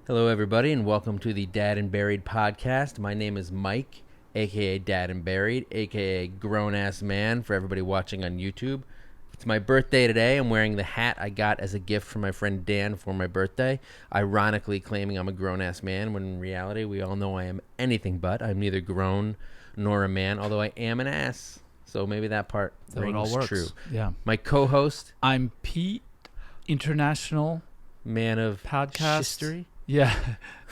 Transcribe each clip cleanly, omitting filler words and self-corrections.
Hello, everybody, and welcome to the Dad and Buried podcast. My name is Mike, a.k.a. Dad and Buried, a.k.a. Grown-Ass Man for everybody watching on YouTube. It's my birthday today. I'm wearing the hat I got as a gift from my friend Dan for my birthday, ironically claiming I'm a grown-ass man, when in reality we all know I am anything but. I'm neither grown nor a man, although I am an ass. So maybe that part rings true. Yeah. My co-host, I'm Pete, international man of podcast history. Yeah,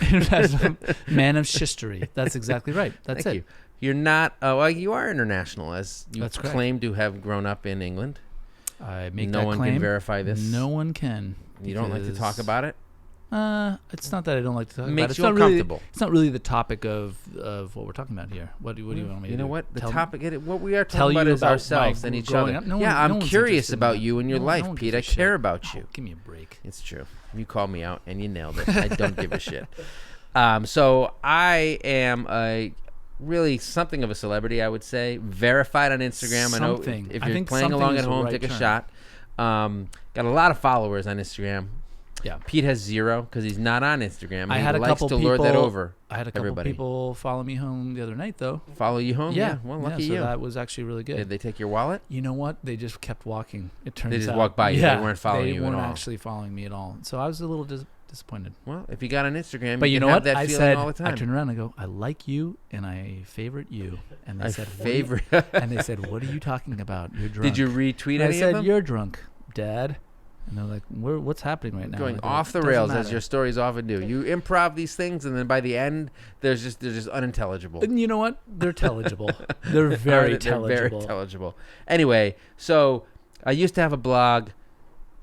international man of history. That's exactly right. That's Thank it. you. You're not. Well, you are international, as you That's correct. claim to have grown up in England. I make no that one claim. can verify this. No one can. You don't like to talk about it. It's not that I don't like to talk about it. Makes It's you not really. uncomfortable. It's not really the topic of what we're talking about here. What do you want me to do? You know what? The Tell topic. What we are tell talking about you is about ourselves my and each growing other. up? No Yeah, one- no I'm one's curious interested in about that. you and your No life, one Pete. I gives a shit. care about you. Oh, give me a break. It's true. You called me out and you nailed it. I don't give a shit. So I am really something of a celebrity, I would say. Verified on Instagram. Something. I know if I you're think playing something along is at the home, right take a term. shot. Got a lot of followers on Instagram. Yeah. Pete has 0 because he's not on Instagram. I He had a likes couple to people. lord that over. I had a couple everybody. people follow me home the other night, though. Follow you home? Yeah. Well, lucky so you. that was actually really good. Did they take your wallet? You know what? They just kept walking. It turns out. They just walked by you. Yeah, They weren't following you at all. They weren't actually following me at all. So I was a little disappointed. Well, if you got on Instagram, But you can know have what? that I feeling said, all the time. I turned around and I go, I like you and I favorite you. And they said, favorite. And they said, what are you talking about? You're drunk. Did you retweet And I any said, of them? you're drunk, Dad. And they're like, what's happening right now? Going And I go, off the "Doesn't rails as matter." your stories often do. You improv these things, and then by the end, they're just unintelligible. And you know what? They're telligible. They're very telligible. They're very intelligible. Anyway, so I used to have a blog.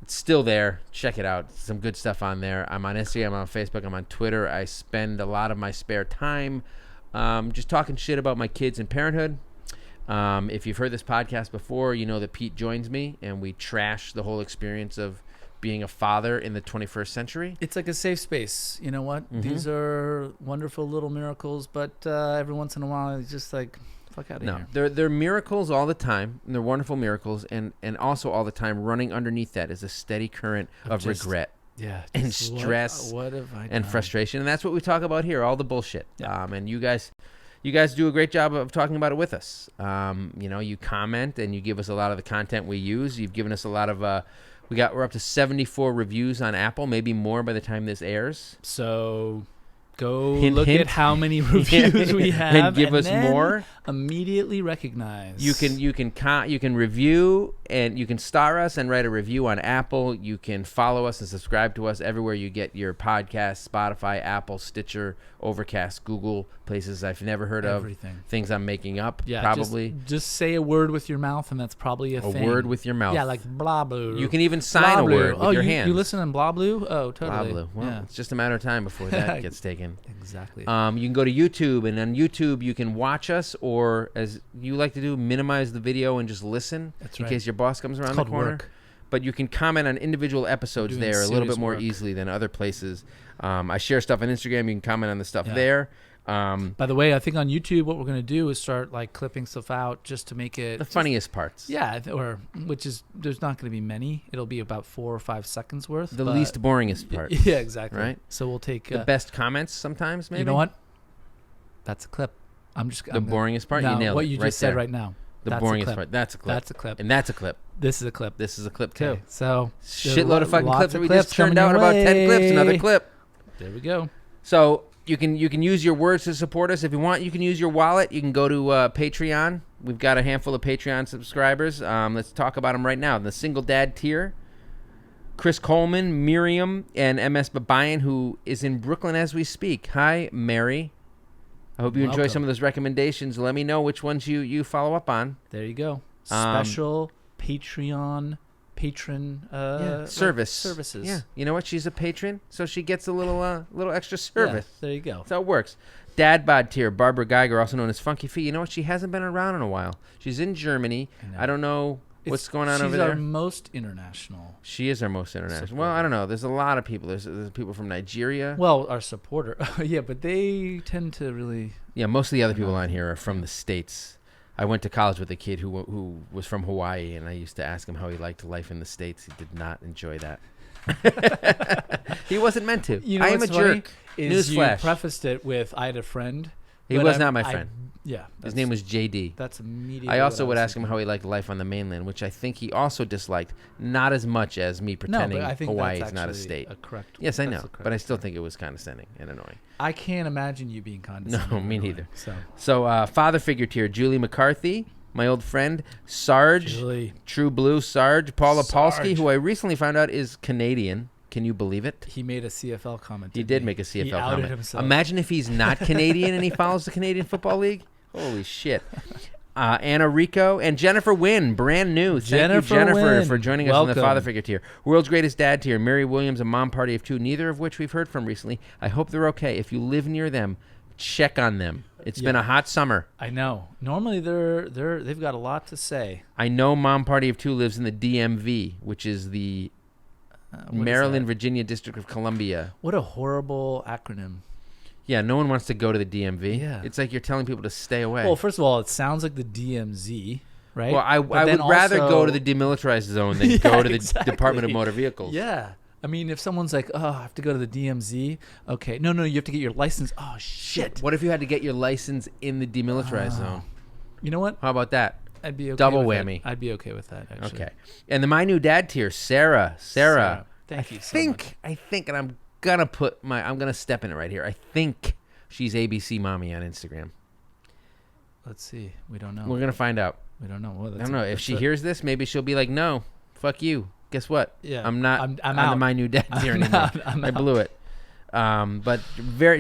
It's still there. Check it out. Some good stuff on there. I'm on Instagram. I'm on Facebook. I'm on Twitter. I spend a lot of my spare time just talking shit about my kids and parenthood. If you've heard this podcast before, you know that Pete joins me, and we trash the whole experience of being a father in the 21st century. It's like a safe space. You know what? Mm-hmm. These are wonderful little miracles, but every once in a while, it's just like, fuck out of here. No, they're miracles all the time, and they're wonderful miracles, and also all the time running underneath that is a steady current of regret. Yeah, and stress what have I and done? frustration, and that's what we talk about here, all the bullshit. Yeah. And you guys do a great job of talking about it with us. You comment and you give us a lot of the content we use. You've given us a lot of we're up to 74 reviews on Apple, maybe more by the time this airs. So go Hint, look hint. at how many reviews we have and give us then more. Immediately recognize. You can review, and you can star us and write a review on Apple. You can follow us and subscribe to us everywhere you get your podcasts: Spotify, Apple, Stitcher, Overcast, Google, places I've never heard Everything. of, things I'm making up. Yeah, probably just say a word with your mouth, and that's probably a thing. word with your mouth. Yeah, like blah blue. You can even sign a word with your hands. You listen on blah blue? Oh, Blah totally. blue. Well, yeah. it's just a matter of time before that gets taken. Exactly. You can go to YouTube, and on YouTube you can watch us, or as you like to do, minimize the video and just listen in case your boss comes around the corner. Work. But you can comment on individual episodes Doing there a little bit serious more work. easily than other places. I share stuff on Instagram. You can comment on the stuff Yeah. there. By the way, I think on YouTube what we're going to do is start like clipping stuff out just to make it The funniest parts. Yeah, there's not going to be many. It'll be about 4 or 5 seconds worth. The least boringest part. Yeah, exactly. Right? So we'll take The best comments sometimes, maybe. You know what? That's a clip. The boringest part? No, You nailed what it. you right just said there. right now. The That's a boringest clip. part. That's a clip. That's a clip. And that's a clip. This is a clip. This is a clip, too. Okay, so Shitload of fucking lots clips that of we just turned coming out. your About 10 clips. Another way. clip. There we go. So you can use your words to support us. If you want, you can use your wallet. You can go to Patreon. We've got a handful of Patreon subscribers. Let's talk about them right now. The single dad tier: Chris Coleman, Miriam, and MS Babayan, who is in Brooklyn as we speak. Hi, Mary. I hope you enjoy some of those recommendations. Let me know which ones you follow up on. There you go. Special Patreon patron services. Yeah, you know what? She's a patron, so she gets a little extra service. Yeah, there you go. That's how it works. Dad bod tier: Barbara Geiger, also known as Funky Fee. You know what? She hasn't been around in a while. She's in Germany. I don't know what's going on over there. She's our most international. She is our most international. supporter. Well, I don't know. There's a lot of people. There's people from Nigeria. Well, our supporter. Yeah, but they tend to really... Yeah, most of the other people on here are from the States. I went to college with a kid who was from Hawaii, and I used to ask him how he liked life in the States. He did not enjoy that. He wasn't meant to. You know I am a what's funny jerk. is you Newsflash. prefaced it with, I had a friend. He but was not my friend. Yeah. His name was JD. That's immediately I also what would was ask him thinking. how he liked life on the mainland, which I think he also disliked, not as much as me pretending no, but I think Hawaii that's is not a actually state. A correct. Yes, I that's know, the correct but I still term. think it was condescending and annoying. I can't imagine you being condescending. No, and me annoying, neither. So, So, father figure tier, Julie McCarthy, my old friend, Sarge, Julie, True Blue Sarge, Paula Polsky, Sarge. who I recently found out is Canadian. Can you believe it? he made a CFL comment. He didn't did make a CFL he outed comment. himself. Imagine if he's not Canadian and he follows the Canadian Football League. Holy shit. Anna Rico and Jennifer Wynn, brand new. Thank you, Jennifer, Wynn. for joining us on the Welcome. father figure tier. World's greatest dad tier, Mary Williams, a mom party of 2, neither of which we've heard from recently. I hope they're okay. If you live near them, check on them. It's been a hot summer. I know. Normally they've got a lot to say. I know mom party of 2 lives in the DMV, which is the What is Maryland, that? Virginia District of Columbia. What a horrible acronym. Yeah, no one wants to go to the DMV. Yeah. It's like you're telling people to stay away. Well, first of all, it sounds like the DMZ, right? Well, I But then would rather go also- to the demilitarized zone than Yeah, go to the exactly. Department of Motor Vehicles. Yeah. I mean, if someone's like, "Oh, I have to go to the DMZ," okay, no, you have to get your license. Oh shit! What if you had to get your license in the demilitarized zone? You know what? How about that? I'd be okay. Double with whammy. It. I'd be okay with that. Actually. Okay. And my new dad tier, Sarah. Thank you so much. I think, and I'm gonna step in it right here. I think she's ABC Mommy on Instagram. Let's see. We don't know. We're gonna find out. We don't know. Well, I don't know if she hears this. Maybe she'll be like, "No, fuck you." Guess what? Yeah. I'm not. I'm on out. the my new dad tier I'm anymore. out. I'm I out. blew it. But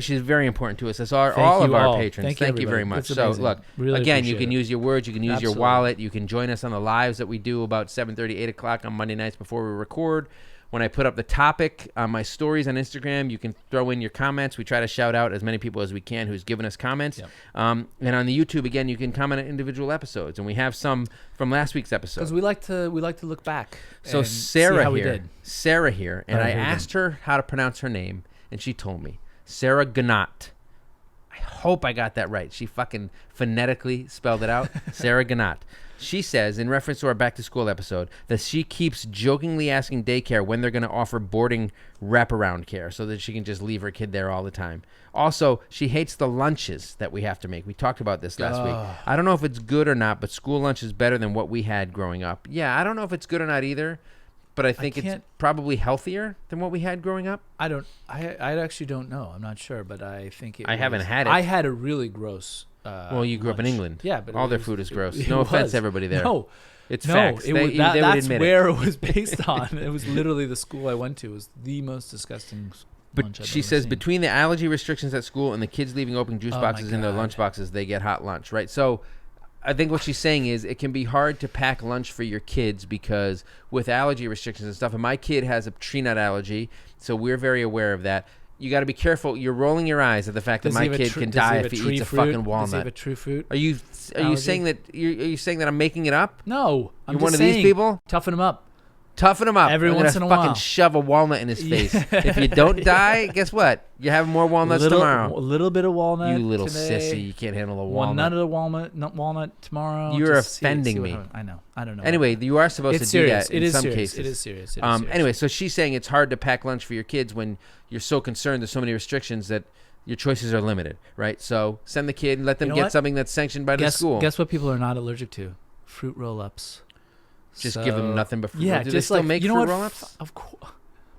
she's very important to us. That's all Thank of you our all. patrons. Thank you, very everybody. much. That's So amazing. look, Really again, you appreciate can it. use your words. You can use Absolutely. your wallet. You can join us on the lives that we do about 7:30, 8 o'clock on Monday nights before we record. When I put up the topic on my stories on Instagram, you can throw in your comments. We try to shout out as many people as we can who's given us comments. Yep. And on the YouTube, again, you can comment on individual episodes. And we have some from last week's episode. Because we like to look back. So and Sarah see how we here, did. Sarah here, and All I right, here we go. asked her how to pronounce her name, and she told me Sarah Ganat. I hope I got that right. She fucking phonetically spelled it out. Sarah Ganat. She says, in reference to our back to school episode, that she keeps jokingly asking daycare when they're going to offer boarding wraparound care so that she can just leave her kid there all the time. Also, she hates the lunches that we have to make. We talked about this last week. I don't know if it's good or not, but school lunch is better than what we had growing up. Yeah, I don't know if it's good or not either, but I think it's can't- probably healthier than what we had growing up. I actually don't know. I'm not sure, but I think it I haven't was- had it. I had a really gross. Well, you grew up in lunch. England. Yeah, but all their was- food is gross. it No offense was. to everybody there. No, It's no, facts. It They was, would that's admit where it. it was based on. It was literally the school I went to. It was the most disgusting lunch But I've she ever says seen. between the allergy restrictions at school and the kids leaving open juice Oh my boxes in their God. lunch boxes, they get hot lunch, right? So I think what she's saying is it can be hard to pack lunch for your kids because with allergy restrictions and stuff, and my kid has a tree nut allergy, so we're very aware of that. You got to be careful. You're rolling your eyes at the fact that Does my he have a kid tr- can does die have if he tree eats a fruit? fucking Does he have a walnut. true fruit? Are you allergy? saying that are you saying that I'm making it up? No, I'm You're just one of saying, these people? Toughen him up. Toughen him up. Every I'm gonna once in a fucking while. shove a walnut in his face. Yeah. If you don't die, guess what? You have more walnuts A tomorrow. little bit of walnut. You little today. sissy. You can't handle a One walnut. nut of the walnut tomorrow. You're Just offending what me. happens. I know. I don't know. Anyway, you are supposed It's to do serious. that It in is some serious. cases. It is serious. It is serious. Anyway, so she's saying it's hard to pack lunch for your kids when you're so concerned there's so many restrictions that your choices are limited, right? So send the kid and let them You know get what? something that's sanctioned by the school. Guess what people are not allergic to? Fruit roll-ups. Just give them nothing but fruit. Yeah, Do they just still like make you know fruit what? roll-ups? Of course.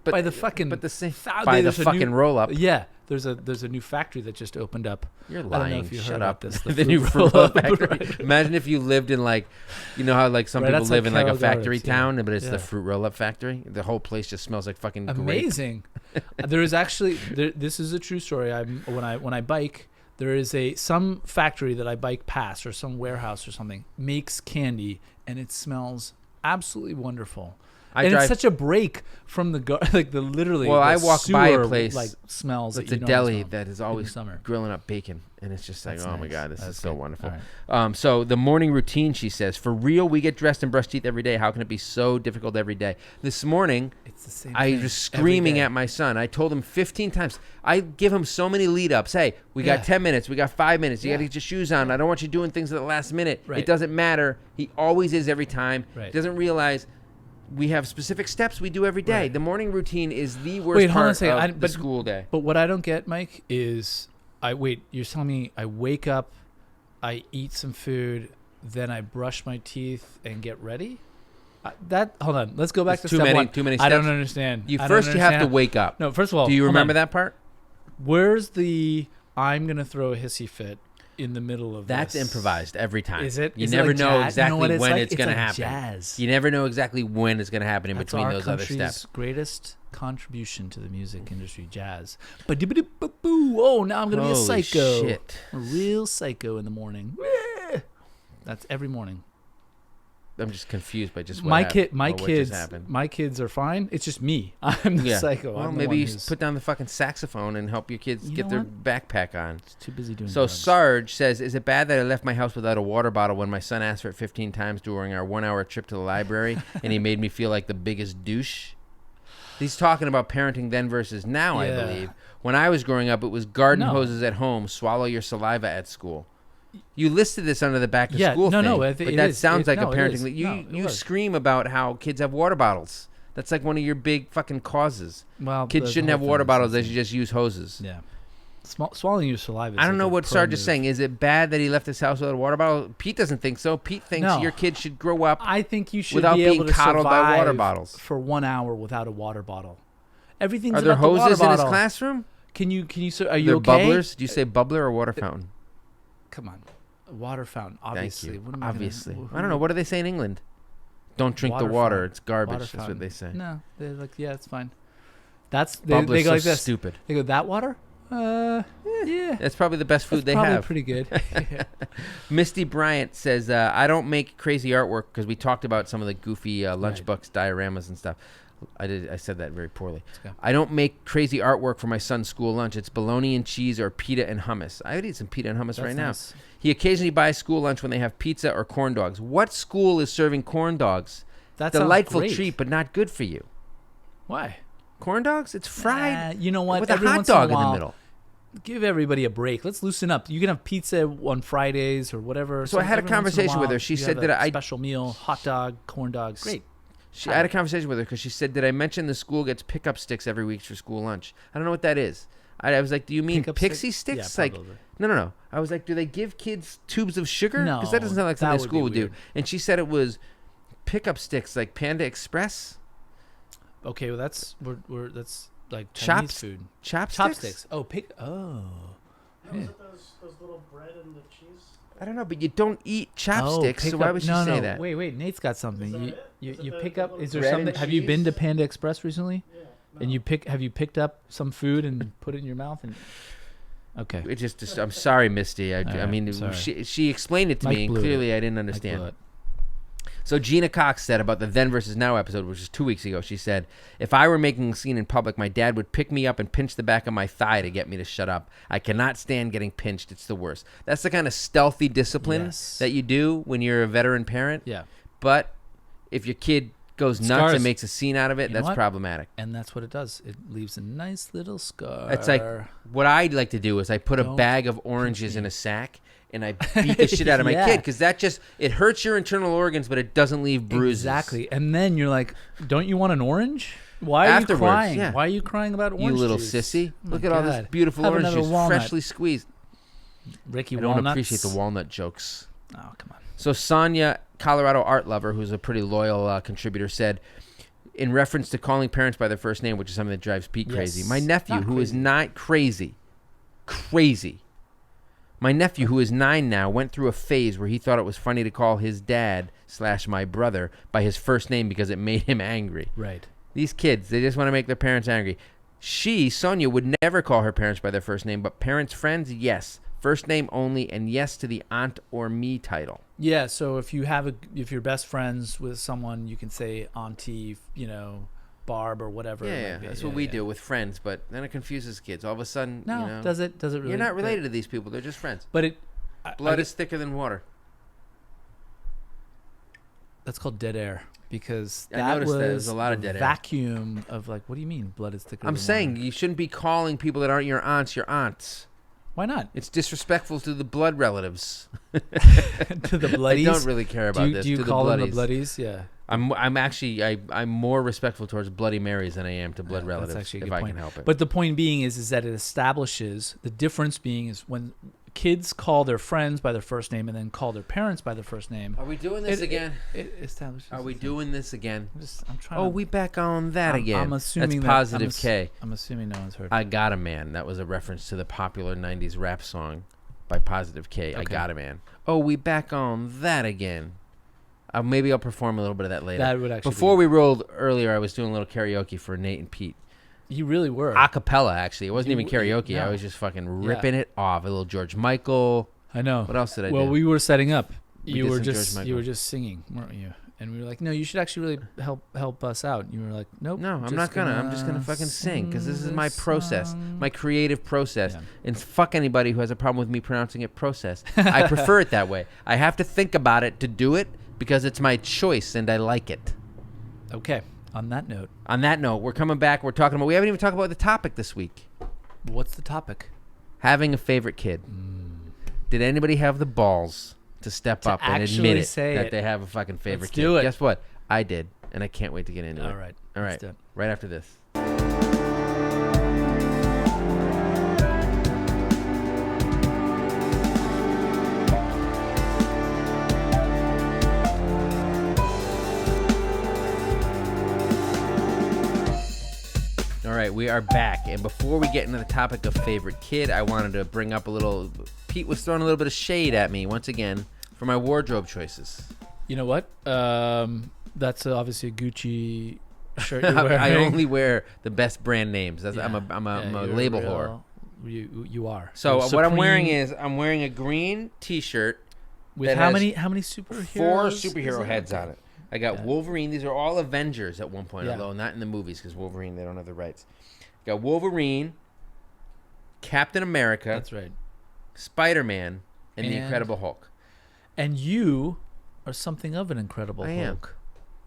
But by the fucking but the same fa- by the there's a fucking new- roll-up. Yeah, there's a new factory that just opened up. You're I don't know lying. if you Shut heard up. about this. The new fruit roll-up, roll-up factory. right. Imagine if you lived in like, you know how like some Right, people that's live like in like a Carol factory Gardens, yeah. town, but it's Yeah. the fruit roll-up factory. The whole place just smells like fucking grape. Amazing. There is actually this is a true story. When I bike, there is some factory that I bike past or some warehouse or something makes candy and it smells absolutely wonderful. It's such a break from like the literally. Well, the I walk by a sewer, place like smells. It's that a you deli smell that is in always summer. grilling up bacon, and it's just like, That's oh my nice. god, this That's is so good. wonderful. All right. So the morning routine, she says, for real, we get dressed and brush teeth every day. How can it be so difficult every day? This morning, It's the same. I thing was every screaming day. at my son. I told him 15 times. I give him so many lead ups. Hey, we got Yeah. 10 minutes. We got 5 minutes. You Yeah. got to get your shoes on. I don't want you doing things at the last minute. Right. It doesn't matter. He always is every time. Right. He doesn't realize we have specific steps we do every day. Right. The morning routine is the worst Wait, hold on a part second. of the school day. But what I don't get, Mike, is you're telling me I wake up, I eat some food, then I brush my teeth and get ready? Hold on. Let's go back to step one. Too many steps. I don't understand. You have to wake up. No, first of all, do you hold remember on. that part? Where's the I'm going to throw a hissy fit in the middle of That's this? improvised every time. Is it? You Is it never like know jazz? exactly You know what when like? it's going to like happen. Jazz. You never know exactly when it's going to happen in That's between our those other country's steps. greatest contribution to the music industry, jazz. Oh, now I'm going to be a Holy psycho. shit. A real psycho in the morning. That's every morning. I'm just confused by just My what just happened. My kids are fine. It's just me. I'm the psycho. Well, I'm the maybe one you who's put down the fucking saxophone and help your kids You get know their what? backpack on. too busy doing So drugs. Sarge says, is it bad that I left my house without a water bottle when my son asked for it 15 times during our 1-hour trip to the library and he made me feel like the biggest douche? He's talking about parenting then versus now, I Yeah. believe. When I was growing up, it was garden No. hoses at home, swallow your saliva at school. You listed this under the back to Yeah, school no, thing, no, but it that is. sounds like a No, it parenting is. thing. No, it You was. scream about how kids have water bottles. That's like one of your big fucking causes. Well, Kids the shouldn't whole have water thing is bottles. They insane. should just use hoses. Yeah. Swallowing your saliva. I don't know what Sarge is saying. Is it bad that he left his house without a water bottle? Pete doesn't think so. Pete thinks No. your kid should grow up I think you should without be being able to coddled by water survive bottles. for 1 hour without a water bottle. Everything's Are there about the water hoses in his bottle. classroom? Can you? Are Are you there okay? bubblers? Do you say bubbler or water fountain? Come on, a water fountain. Obviously. Thank you. What am I gonna- Obviously. who- I don't know. What do they say in England? Don't drink the Water water. fountain. It's garbage. Water That's what fountain. they say. No, they're like, yeah, it's fine. They Bubbler's go so like this. stupid. They go, that water? Yeah. That's probably the best food That's they probably have. pretty good. Yeah. Misty Bryant says, I don't make crazy artwork because we talked about some of the goofy lunchbox dioramas and stuff. I said that very poorly. Okay. I don't make crazy artwork for my son's school lunch. It's bologna and cheese or pita and hummus. I would eat some pita and hummus That's right nice. now. He occasionally buys school lunch when they have pizza or corn dogs. What school is serving corn dogs? That sounds Delightful great. treat, but not good for you. Why? Corn dogs? It's fried You know what? with a Every hot once in a dog in the while, middle. Give everybody a break. Let's loosen up. You can have pizza on Fridays or whatever. So I had a every once in conversation with while, her. She you said have that a I- special meal, hot dog, corn dog. Great. I had a conversation with her because she said, did I mention the school gets pickup sticks every week for school lunch? I don't know what that is. I was like, do you mean Pickup pixie stick? sticks? Yeah, Like, probably. no. I was like, do they give kids tubes of sugar? No, Because that doesn't sound like something that a would school be would do. weird. And she said it was pickup sticks like Panda Express. Okay, well that's that's like Chinese Chops- food. Chopsticks? Chopsticks. Oh, No, is it those little bread and the cheese? I don't know, but you don't eat Oh, chopsticks, so pick why up- would she no, say no. that? Wait. Nate's got something. Is that You it? you, Is it you the pick up. little Is there bread something? and Have you been to cheese? Panda Express recently? Yeah. And have you picked up some food and put it in your mouth? And okay. It just I'm sorry, Misty. I right, mean, sorry. she explained it to Mike me, and blew it. clearly I didn't I understand. blew it. So Gina Cox said about the Then versus Now episode, which was 2 weeks ago, she said, if I were making a scene in public, my dad would pick me up and pinch the back of my thigh to get me to shut up. I cannot stand getting pinched. It's the worst. That's the kind of stealthy discipline Yes. that you do when you're a veteran parent. Yeah. But if your kid goes nuts Scars. and makes a scene out of it, You know that's what? problematic. And that's what it does. It leaves a nice little scar. It's like what I'd like to do is I put a Don't bag of oranges in a sack and I beat the shit out of my Yeah. kid because that just it hurts your internal organs, but it doesn't leave bruises. Exactly. And then you're like, don't you want an orange? Why are Afterwards, you crying? yeah. Why are you crying about orange You little juice? sissy! Oh Look my at all this God. beautiful Have orange another juice, walnut. freshly squeezed. Ricky I don't Walnuts. appreciate the walnut jokes. Oh, come on. So Sonia, Colorado art lover, who's a pretty loyal contributor, said, in reference to calling parents by their first name, which is something that drives Pete crazy. Yes. My nephew, Not who is crazy. not crazy. My nephew, who is 9 now, went through a phase where he thought it was funny to call his dad / my brother by his first name because it made him angry. Right. These kids, they just want to make their parents angry. She, Sonia, would never call her parents by their first name, but parents' friends, yes. First name only, and yes to the aunt or me title. Yeah, so if you're best friends with someone, you can say auntie, Barb or whatever. it Yeah, might be. that's what we do with friends, but then it confuses kids. All of a sudden, No, does it really? You're not related to these people. They're just friends. But Blood is thicker than water. that's called dead air because I that noticed was that there's a lot of the dead air. vacuum of like, what do you mean blood is thicker? I'm than saying water? you shouldn't be calling people that aren't your aunts. Why not? It's disrespectful to the blood relatives. To the bloodies. I don't really care about this. Do you to call the them the bloodies. bloodies? Yeah. I'm actually I'm more respectful towards Bloody Marys than I am to blood relatives. That's actually a if good I point. can help it. But the point being is that it establishes the difference. Being is when kids call their friends by their first name and then call their parents by their first name. Are we doing this again? It establishes. Are we doing this again? I'm trying. Oh, to, we back on that again. I'm assuming that's positive K. I'm assuming no one's heard. I Got a Man. That was a reference to the popular 90s rap song by Positive K. I Got a Man. Oh, we back on that again. Maybe I'll perform a little bit of that later. That would actually. Before we rolled earlier, I was doing a little karaoke for Nate and Pete. You really were. A cappella, actually. It wasn't even karaoke. No. I was just fucking ripping it off. A little George Michael. I know. What else did I do? Well, we were setting up. We You did were some George just Michael. singing, weren't you? And we were like, no, you should actually really help us out. You were like, nope. No, I'm not gonna. I'm just gonna fucking sing because this is my process, my creative process. Yeah. And fuck anybody who has a problem with me pronouncing it process. I prefer it that way. I have to think about it to do it because it's my choice and I like it. Okay. On that note, we're coming back. We're talking about. We haven't even talked about the topic this week. what's the topic? Having a favorite kid. Did anybody have the balls to step up and actually admit say that it? they have a fucking favorite Let's kid? do it. Guess what? I did, and I can't wait to get into it. All right. All right. Let's do it. Right after this. All right, we are back. And before we get into the topic of favorite kid, I wanted to bring up a little... Pete was throwing a little bit of shade at me, once again, for my wardrobe choices. You know what? That's obviously a Gucci shirt you're wearing. I only wear the best brand names. That's, Yeah. I'm a You're label real- whore. You are. So You're what I'm wearing Supreme is I'm wearing a green T-shirt with that how has many superheroes? 4 is superhero it? heads on it. I got Yeah. Wolverine. These are all Avengers at one point, Yeah. although not in the movies because Wolverine, they don't have the rights. Got Wolverine, Captain America, That's right. Spider-Man, and the And- Incredible Hulk. And you are something of an Incredible I am. Hulk,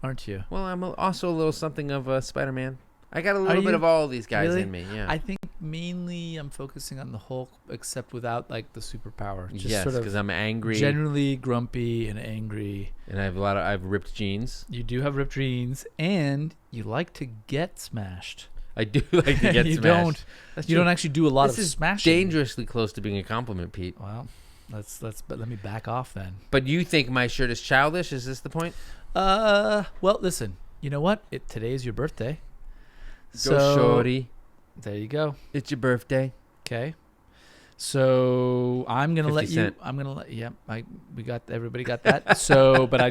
aren't you? Well, I'm also a little something of a Spider-Man. I got a little bit you? of all these guys Really? in me. Yeah. I think mainly I'm focusing on the Hulk, except without like the superpower. Just yes, sort of because I'm angry generally grumpy and angry. and I have ripped jeans. You do have ripped jeans, and you like to get smashed. I do like to get you smashed. don't. That's You true. don't actually do a lot This of is smashing. dangerously close to being a compliment, Pete. Well, but let me back off then. But you think my shirt is childish? Is this the point? Well, listen. You know what? Today's your birthday. Go shorty. There you go. It's your birthday. Okay. So I'm gonna 50 let you. Cent. I'm gonna let. Yep. Everybody got that. So, but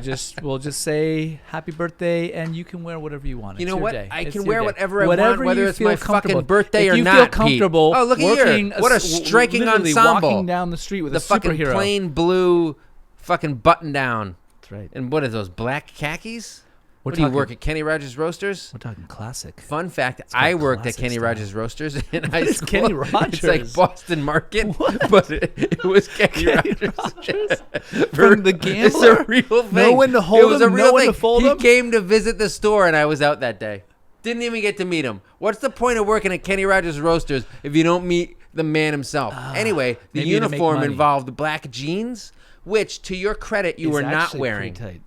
we'll just say happy birthday, and you can wear whatever you want. You It's know your what? day. I It's can your wear day. whatever I want, whether you it's feel my comfortable. fucking birthday if or you not, feel Pete. comfortable. Oh, look at working here. What a striking literally ensemble. Walking down the street with The a fucking superhero. plain blue fucking button down. That's right. And what are those, black khakis? We're What do you talking- work at Kenny Rogers Roasters? We're talking classic. Fun fact, called I worked at classic Kenny style. Rogers Roasters in high is school. Kenny It's Rogers? like Boston Market, What? but it was Kenny Rogers. From the It's gambler? a real thing. Know when to hold it was him, a real know when thing. to fold he him? came to visit the store, and I was out that day. Didn't even get to meet him. What's the point of working at Kenny Rogers Roasters if you don't meet the man himself? Anyway, the maybe to make uniform money. involved black jeans, which, to your credit, you It's were not actually wearing. pretty tight.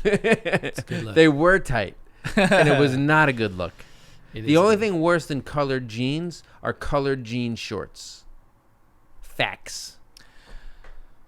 a good look. They were tight, and it was not a good look. It The is only good. thing worse than colored jeans are colored jean shorts. Facts.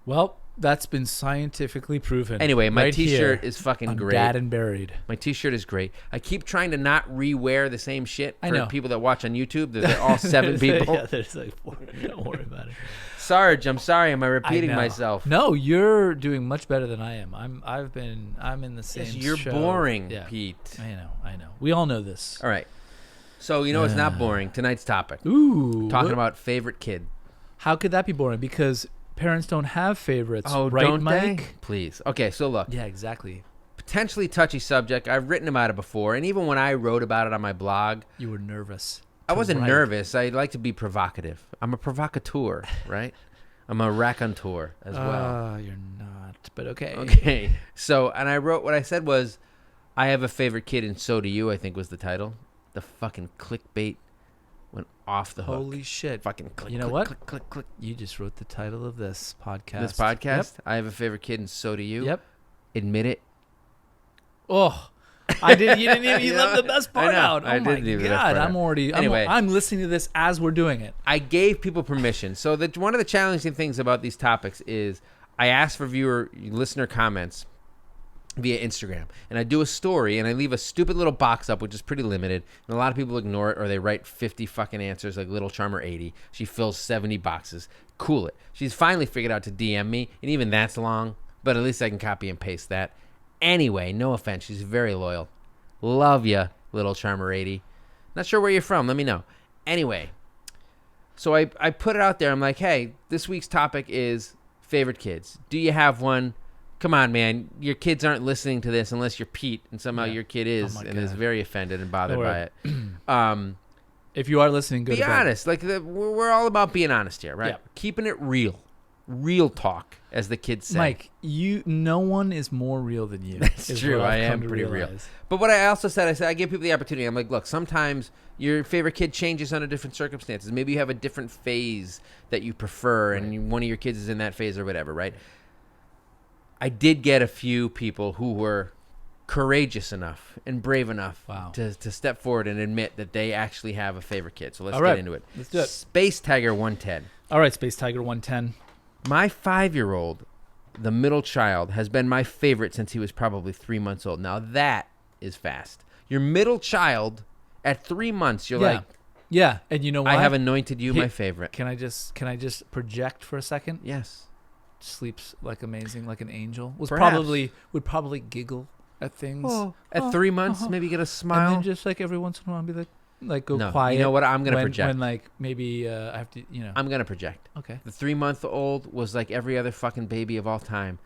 Well, that's been scientifically proven. Anyway, my right T-shirt here is fucking on great. Dad and Buried. My T-shirt is great. I keep trying to not re-wear the same shit I for know. people that watch on YouTube. They're all 7 people. Yeah, there's like 4. Don't worry about it. Sarge, I'm sorry. Am I repeating I know. myself? No, you're doing much better than I am. I'm in the same. Yes, you're show. boring, Yeah. Pete. I know. We all know this. All right. So you know it's not boring. Tonight's topic. Ooh, Talking what- about favorite kid. how could that be boring? Because parents don't have favorites. Oh, right, don't Mike? they? Please. Okay, so look. Yeah, exactly. Potentially touchy subject. I've written about it before, and even when I wrote about it on my blog, You were nervous. I to wasn't write. nervous. I like to be provocative. I'm a provocateur, right? I'm a raconteur as well. You're not. But okay. Okay. So, and I wrote, what I said was, I have a favorite kid, and so do you, I think was the title. The fucking clickbait went off the hook. Holy shit. Fucking click, You know click, what? click, click, click. You just wrote the title of this podcast. This podcast, I have a favorite kid, and so do you. Yep. Admit it. Oh, I didn't. You didn't even. You You left know? the best I part know. out. Oh I my didn't leave the best god! part I'm out. already. Anyway. I'm listening to this as we're doing it. I gave people permission. So that one of the challenging things about these topics is I ask for listener comments via Instagram, and I do a story, and I leave a stupid little box up, which is pretty limited, and a lot of people ignore it, or they write 50 fucking answers like Little Charmer 80. She fills 70 boxes. Cool it. She's finally figured out to DM me, and even that's long, but at least I can copy and paste that. Anyway, no offense. She's very loyal. Love ya, Little Charmer 80. Not sure where you're from. Let me know. Anyway, so I put it out there. I'm like, hey, this week's topic is favorite kids. Do you have one? Come on, man. Your kids aren't listening to this unless you're Pete, and somehow your kid is, and is very offended and bothered by it. If you are listening, go be to bed. honest. Like we're all about being honest here, right? Yeah. Keeping it real talk, as the kids say. Mike, no one is more real than you. That's is true. what I've I am come to pretty real. realize. But what I also said, I give people the opportunity. I'm like, look, sometimes your favorite kid changes under different circumstances. Maybe you have a different phase that you prefer, and one of your kids is in that phase or whatever, right? I did get a few people who were courageous enough and brave enough to step forward and admit that they actually have a favorite kid. So let's get into it. Let's do it. Space Tiger 110. All right, Space Tiger 110. My 5-year-old, the middle child, has been my favorite since he was probably 3 months old. Now that is fast. Your middle child at 3 months, you're like, yeah, and you know what? I have anointed you my favorite. Can I just project for a second? Yes. Sleeps like amazing, like an angel. Would Perhaps. probably giggle at things. At 3 months, maybe get a smile. And then just like every once in a while, be like go No, quiet. you know what? I'm gonna project. When like maybe I have to, I'm gonna project. Okay. The 3-month-old was like every other fucking baby of all time.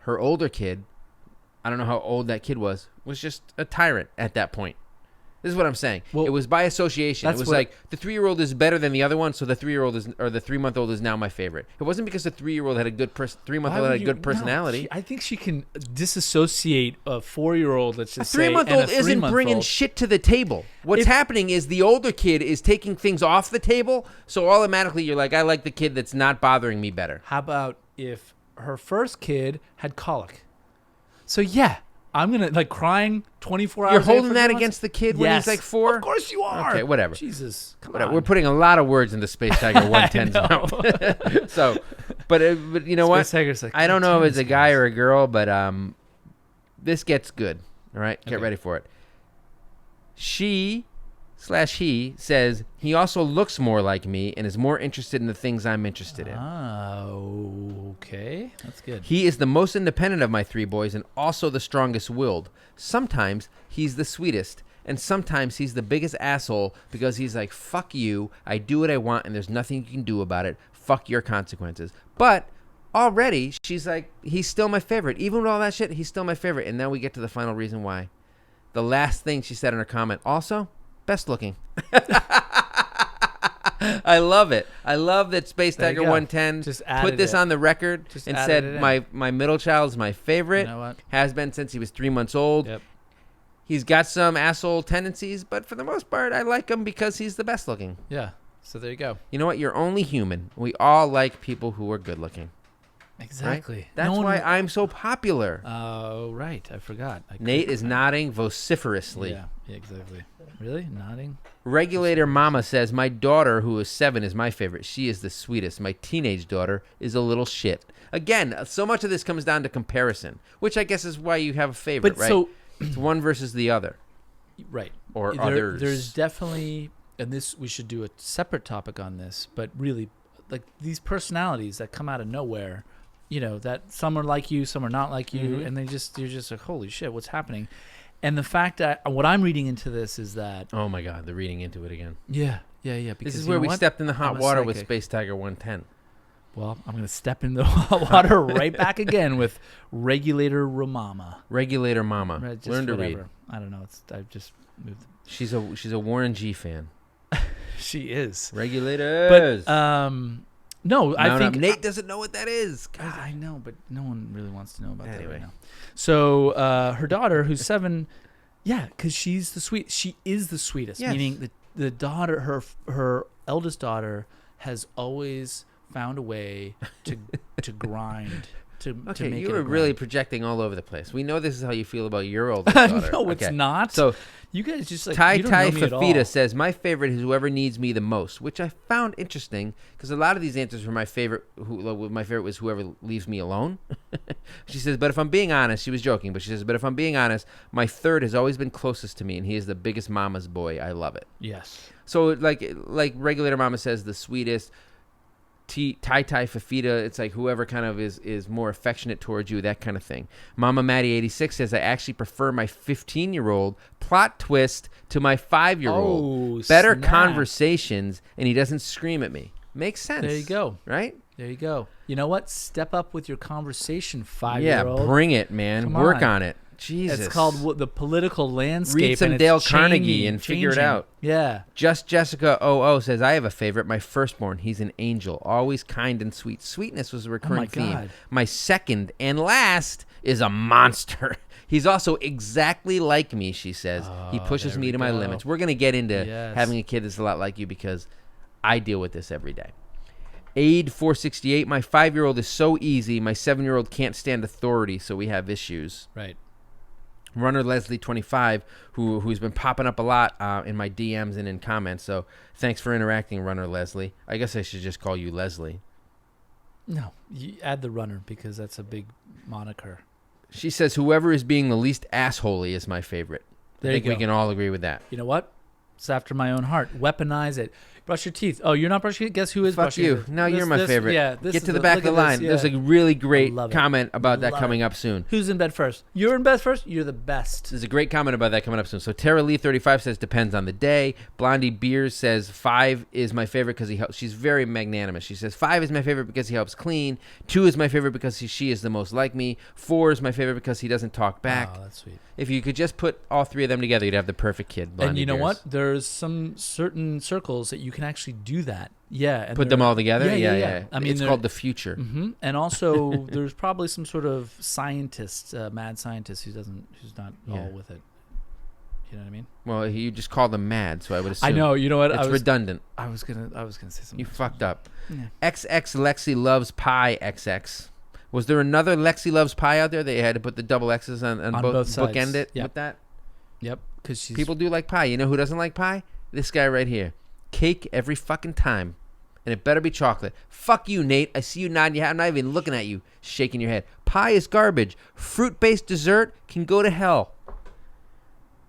Her older kid, I don't know how old that kid was just a tyrant at that point. This is what I'm saying. Well, it was by association. It was like the 3-year-old is better than the other one, so the 3-year-old is, or the 3-month-old is now my favorite. It wasn't because the 3-year-old had a good 3-month-old had a good personality. No, I think she can disassociate a 4-year-old. Let's just say, 3-month-old isn't bringing shit to the table. What's happening is the older kid is taking things off the table, so automatically you're like, I like the kid that's not bothering me better. How about if her first kid had colic? So yeah. I'm going to, like, crying 24 hours. You're holding that against the kid when he's like 4? Of course you are. Okay, whatever. Jesus, come on. on. We're putting a lot of words into Space Tiger 110's mouth. So, but you know Space what? Tiger's like, I don't know if it's a guy or a girl, but this gets good. All right? Get ready for it. She/he says he also looks more like me and is more interested in the things I'm interested in. Okay. That's good. He is the most independent of my 3 boys and also the strongest willed. Sometimes he's the sweetest, and sometimes he's the biggest asshole because he's like, fuck you, I do what I want and there's nothing you can do about it. Fuck your consequences. But already she's like, he's still my favorite. Even with all that shit, he's still my favorite. And now we get to the final reason why. The last thing she said in her comment, also, best looking. I love it. I love that Space Tiger 110 just put this on the record and said it my middle child is my favorite. You know what? Has been since he was 3 months old. Yep. He's got some asshole tendencies, but for the most part, I like him because he's the best looking. Yeah. So there you go. You know what? You're only human. We all like people who are good looking. Exactly. Right? That's why I'm so popular. Oh, right. I forgot. Nate is nodding vociferously. Yeah, exactly. Really? Nodding? Regulator Mama says, my daughter, who is 7, is my favorite. She is the sweetest. My teenage daughter is a little shit. Again, so much of this comes down to comparison, which I guess is why you have a favorite, right? So, it's one versus the other. Right. Or others. There's definitely, and this, we should do a separate topic on this, but really, like these personalities that come out of nowhere, that some are like you, some are not like you, and you're just like, holy shit, what's happening? And the fact that what I'm reading into this is that, oh my God, they're reading into it again. Yeah. Because this is where we stepped in the hot water with Space Tiger 110. Well, I'm going to step in the hot water right back again with Regulator Mama. Regulator Mama. Learn to read. I don't know. I've just moved. She's a Warren G fan. She is. Regulators. But no, I think Nate doesn't know what that is. God. I know, but no one really wants to know about that right now. So her daughter, who's 7, because she's the sweet. She is the sweetest. Yes. Meaning the daughter, her eldest daughter, has always found a way to grind to Okay, make you it were a really grind. projecting all over the place. We know this is how you feel about your oldest daughter. No, it's Okay. not. So You guys just like Tai you don't Tai know me at all. Fafita says, my favorite is whoever needs me the most, which I found interesting because a lot of these answers were my favorite. My favorite was whoever leaves me alone. She says, but if I'm being honest, she was joking, but she says, but if I'm being honest, my third has always been closest to me, and he is the biggest mama's boy. I love it. Yes. So like Regulator Mama says, the sweetest. Tai Tai Fafita, it's like whoever kind of is more affectionate towards you, that kind of thing. Mama Maddie 86 says, I actually prefer my 15-year-old plot twist to my 5-year-old. Oh, Better snap. conversations, and he doesn't scream at me. Makes sense. There you go. Right? There you go. You know what? Step up with your conversation, 5-year-old. Yeah, bring it, man. Come Work on. on it. Jesus. It's called the political landscape. Read some and it's Dale Carnegie changing- and figure it changing. out. Yeah. Just Jessica 00 says, I have a favorite, my firstborn. He's an angel, always kind and sweet. Sweetness was a recurring theme. God. My second and last is a monster. He's also exactly like me, she says. He pushes there me we to my go. limits. We're going to get into Yes. having a kid that's a lot like you because I deal with this every day. Aid 468, my 5-year-old is so easy. My 7-year-old can't stand authority, so we have issues. Right. Runner Leslie 25, who's been popping up a lot in my DMs and in comments. So thanks for interacting, Runner Leslie. I guess I should just call you Leslie. No, you add the runner because that's a big moniker. She says whoever is being the least assholey is my favorite. There I think you we go. can all agree with that. You know what? It's after my own heart. Weaponize it. Brush your teeth. Oh, you're not brushing it? Guess who is Fuck brushing you. it? Now you're my favorite. Yeah. Get to the back of the line. There's a really great love it. comment about that Love coming it. up soon. Who's in bed first? You're in bed first? You're the best. There's a great comment about that coming up soon. So Tara Lee 35 says depends on the day. Blondie Beers says 5 is my favorite because he helps. She's very magnanimous. She says 5 is my favorite because he helps clean. 2 is my favorite because she is the most like me. 4 is my favorite because he doesn't talk back. Oh, that's sweet. If you could just put all 3 of them together, you'd have the perfect kid. Blondie And you know Beers. what? There's some certain circles that you can actually do that. Yeah. And Put them they're- all together? Yeah. I mean, it's they're- called the future. And also, there's probably some sort of scientist, mad scientist who's not Yeah. all with it. You know what I mean? Well, you just called them mad, so I would assume. I know. You know what? It's redundant. I was gonna say something. You fucked up. Yeah. XX Lexi Loves Pie XX. Was there another Lexi Loves Pie out there that you had to put the double X's on both sides. bookend it Yep. with that? Yep. Because she's People do like pie. You know who doesn't like pie? This guy right here. Cake every fucking time. And it better be chocolate. Fuck you, Nate. I see you nodding your head. I'm not even looking at you, shaking your head. Pie is garbage. Fruit-based dessert can go to hell.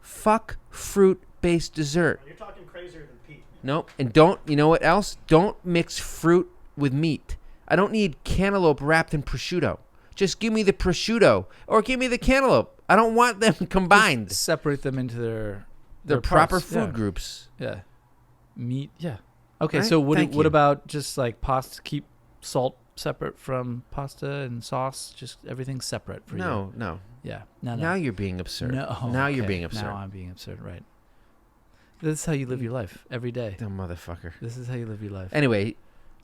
Fuck fruit-based dessert. You're talking crazier than Pete. Nope. And don't, you know what else? Don't mix fruit with meat. I don't need cantaloupe wrapped in prosciutto. Just give me the prosciutto or give me the cantaloupe. I don't want them combined. Just separate them into their They're proper parts. food groups. Yeah. Meat. Yeah. Okay. Right? So what Thank you. about just like pasta? Keep salt separate from pasta and sauce. Just everything separate for you. No. Yeah. No. Now you're being absurd. No. Now you're okay. being absurd. Now I'm being absurd. Right. This is how you live your life every day. Dumb motherfucker. This is how you live your life. Anyway,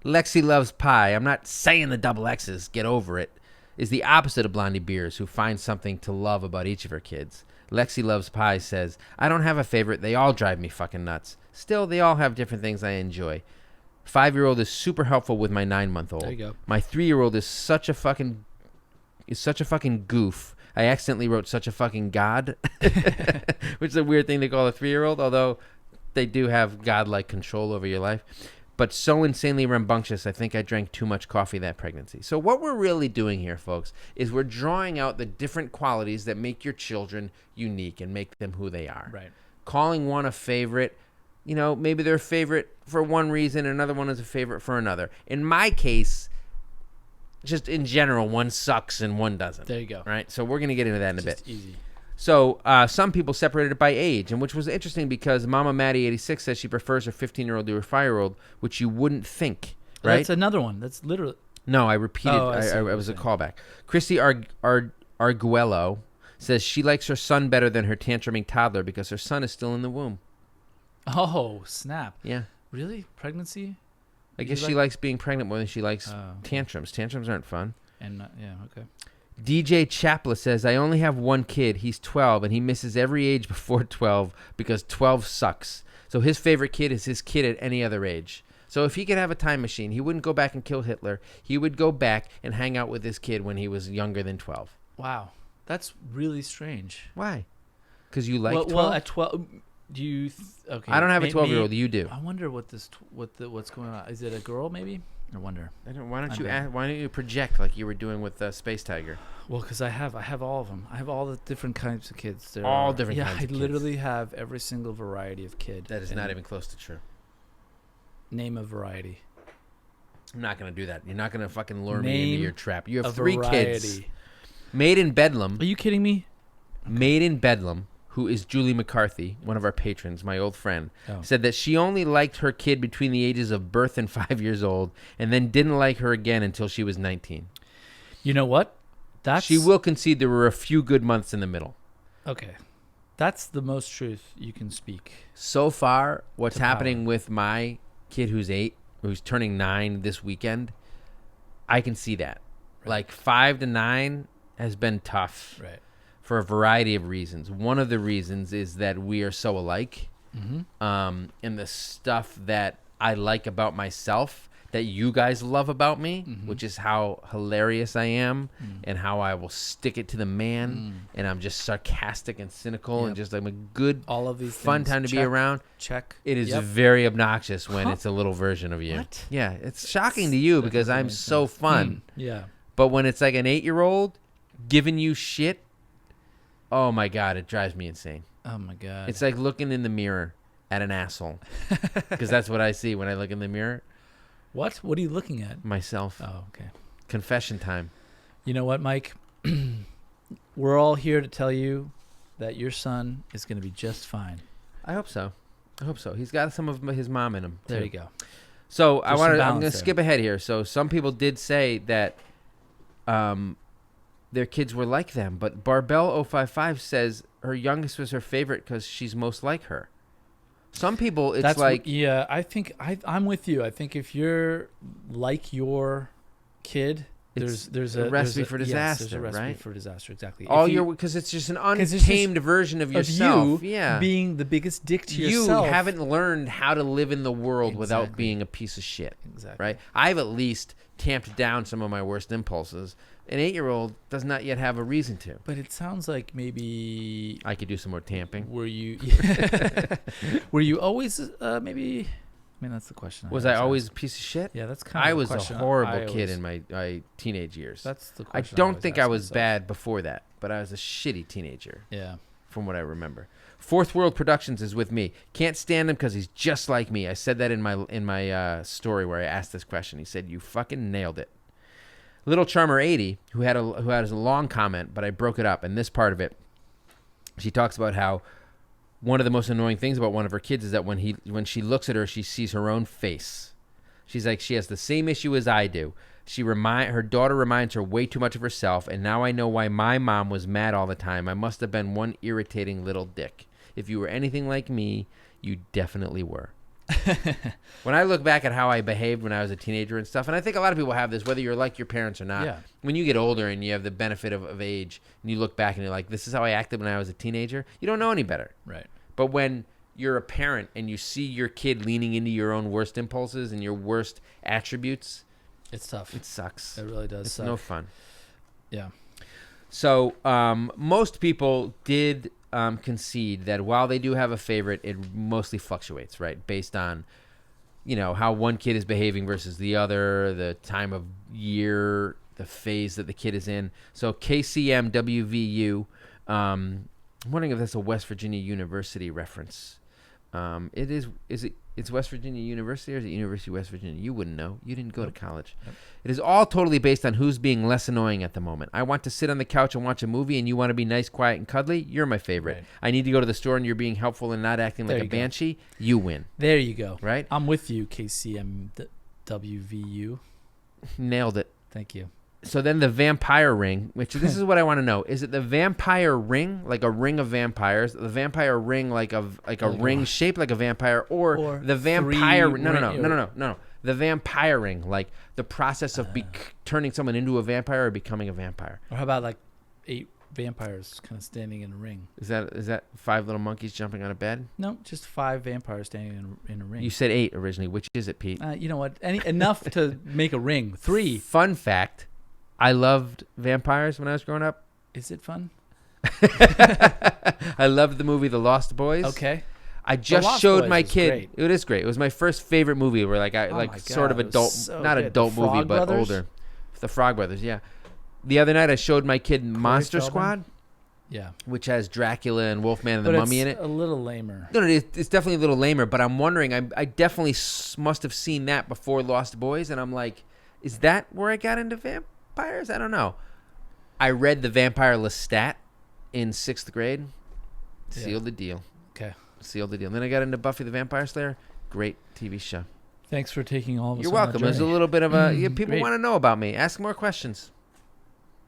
Lexi Loves Pie. I'm not saying the double X's. Get over it. Is the opposite of Blondie Beers, who finds something to love about each of her kids. Lexi Loves Pie says, I don't have a favorite. They all drive me fucking nuts. Still, they all have different things I enjoy. 5-year-old is super helpful with my 9-month-old. There you go. My 3-year-old is such a fucking goof. I accidentally wrote such a fucking god, which is a weird thing to call a 3-year-old, although they do have godlike control over your life. But so insanely rambunctious, I think I drank too much coffee that pregnancy. So what we're really doing here, folks, is we're drawing out the different qualities that make your children unique and make them who they are. Right. Calling one a favorite, you know, maybe they're a favorite for one reason, another one is a favorite for another. In my case, just in general, one sucks and one doesn't. There you go. Right? So we're going to get into that in a Just bit. easy. So some people separated it by age, and which was interesting because Mama Maddie 86 says she prefers her 15-year-old to her 5-year-old, which you wouldn't think, right? That's another one. That's literally. No, I repeated. Oh, I see I what was a you're callback. Christy Arguello says she likes her son better than her tantruming toddler because her son is still in the womb. Oh, snap. Yeah. Really? Pregnancy? I You guess she like- likes being pregnant more than she likes Oh, okay. tantrums. Tantrums aren't fun. And yeah, okay. DJ Chapla says, I only have one kid. He's 12, and he misses every age before 12 because 12 sucks. So his favorite kid is his kid at any other age. So if he could have a time machine, he wouldn't go back and kill Hitler. He would go back and hang out with this kid when he was younger than 12. Wow, that's really strange. Why? Because you like 12? Well, at 12, do you? Okay, I don't have a 12-year-old. You do. I wonder what's going on. Is it a girl maybe? I wonder. Why don't you project like you were doing with Space Tiger? Well, because I have all of them. I have all the different kinds of kids. All different kinds of kids. Yeah, I literally have every single variety of kid. That is not even close to true. Name a variety. I'm not going to do that. You're not going to fucking lure me into your trap. You have 3 variety. kids. Made in Bedlam. Are you kidding me? Made in Bedlam, who is Julie McCarthy, one of our patrons, my old friend, said that she only liked her kid between the ages of birth and 5 years old, and then didn't like her again until she was 19. You know what? She will concede there were a few good months in the middle. Okay. That's the most truth you can speak. So far, what's happening with my kid who's 8, who's turning 9 this weekend, I can see that. Right. Like 5 to 9 has been tough. Right. For a variety of reasons. One of the reasons is that we are so alike. Mm-hmm. And the stuff that I like about myself that you guys love about me, which is how hilarious I am and how I will stick it to the man and I'm just sarcastic and cynical and just I'm a good, all of these fun things. time to be around. Check. It is very obnoxious when it's a little version of you. What? Yeah, it's shocking to you because I'm so fun. Yeah. But when it's like an 8-year-old giving you shit, oh my God, it drives me insane. Oh my God. It's like looking in the mirror at an asshole. Because that's what I see when I look in the mirror. What? What are you looking at? Myself. Oh, okay. Confession time. You know what, Mike? We're all here to tell you that your son is going to be just fine. I hope so. He's got some of his mom in him, too. There you go. So I'm going to skip ahead here. So some people did say that their kids were like them, but Barbell055 says her youngest was her favorite because she's most like her. Some people, yeah. I think I'm with you. I think if you're like your kid, there's a recipe for disaster. Yes, there's a recipe right? for disaster. Exactly. Because it's just an untamed version of yourself. Being the biggest dick to yourself. You haven't learned how to live in the world without being a piece of shit. Exactly. Right. I've at least tamped down some of my worst impulses. An 8-year-old does not yet have a reason to. But it sounds like maybe I could do some more tamping. Were you always maybe? I mean, that's the question. Was I always a piece of shit? Yeah, that's kind of. I was a horrible kid in my teenage years. That's the question. I don't think I was bad before that, but I was a shitty teenager. Yeah. From what I remember. Fourth World Productions is with me. Can't stand him because he's just like me. I said that in my story where I asked this question. He said, "You fucking nailed it." Little Charmer 80, who has a long comment, but I broke it up. And this part of it, she talks about how one of the most annoying things about one of her kids is that when she looks at her, she sees her own face. She's like, she has the same issue as I do. Her daughter reminds her way too much of herself, and now I know why my mom was mad all the time. I must have been one irritating little dick. If you were anything like me, you definitely were. When I look back at how I behaved when I was a teenager and stuff, and I think a lot of people have this, whether you're like your parents or not. Yeah. When you get older and you have the benefit of age, and you look back and you're like, this is how I acted when I was a teenager, you don't know any better. Right. But when you're a parent and you see your kid leaning into your own worst impulses and your worst attributes, it's tough. It sucks. It really does. It's no fun. Yeah. So most people did concede that while they do have a favorite, it mostly fluctuates, right? Based on, how one kid is behaving versus the other, the time of year, the phase that the kid is in. So KCMWVU, I'm wondering if that's a West Virginia University reference. It's West Virginia University or is it University of West Virginia? You wouldn't know. You didn't go to college. Yep. It is all totally based on who's being less annoying at the moment. I want to sit on the couch and watch a movie and you want to be nice, quiet, and cuddly. You're my favorite. Right. I need to go to the store and you're being helpful and not acting like a banshee. You win. There you go. Right? I'm with you, KCMWVU. Nailed it. Thank you. So then the vampire ring, which this is what I want to know. Is it the vampire ring, like a ring of vampires, the vampire ring like a ring shaped like a vampire, or the vampire No. The vampire ring, like the process of turning someone into a vampire or becoming a vampire. Or how about like 8 vampires kind of standing in a ring. Is that 5 little monkeys jumping on a bed? No, just 5 vampires standing in a ring. You said 8 originally. Which is it, Pete? You know what? Enough to make a ring. 3. Fun fact: I loved vampires when I was growing up. Is it fun? I loved the movie The Lost Boys. Okay. I just Lost showed Boys my was kid. great. It is great. It was my first favorite movie. Where like Oh my sort God, of it was adult, so not good. adult The movie, Frog but Brothers? older. The Frog Brothers, yeah. The other night I showed my kid Monster Feldman? Squad, Yeah. which has Dracula and Wolfman and the But Mummy in it's it. a little lamer. No, it's definitely a little lamer. But I'm wondering, I definitely must have seen that before Lost Boys, and I'm like, is that where I got into vampires? I don't know. I read the Vampire Lestat in 6th grade. Sealed the deal. Okay. Sealed the deal. And then I got into Buffy the Vampire Slayer. Great TV show. Thanks for taking all of us. You're on that welcome. There's a journey. little bit of a people Great. want to know about me. Ask more questions.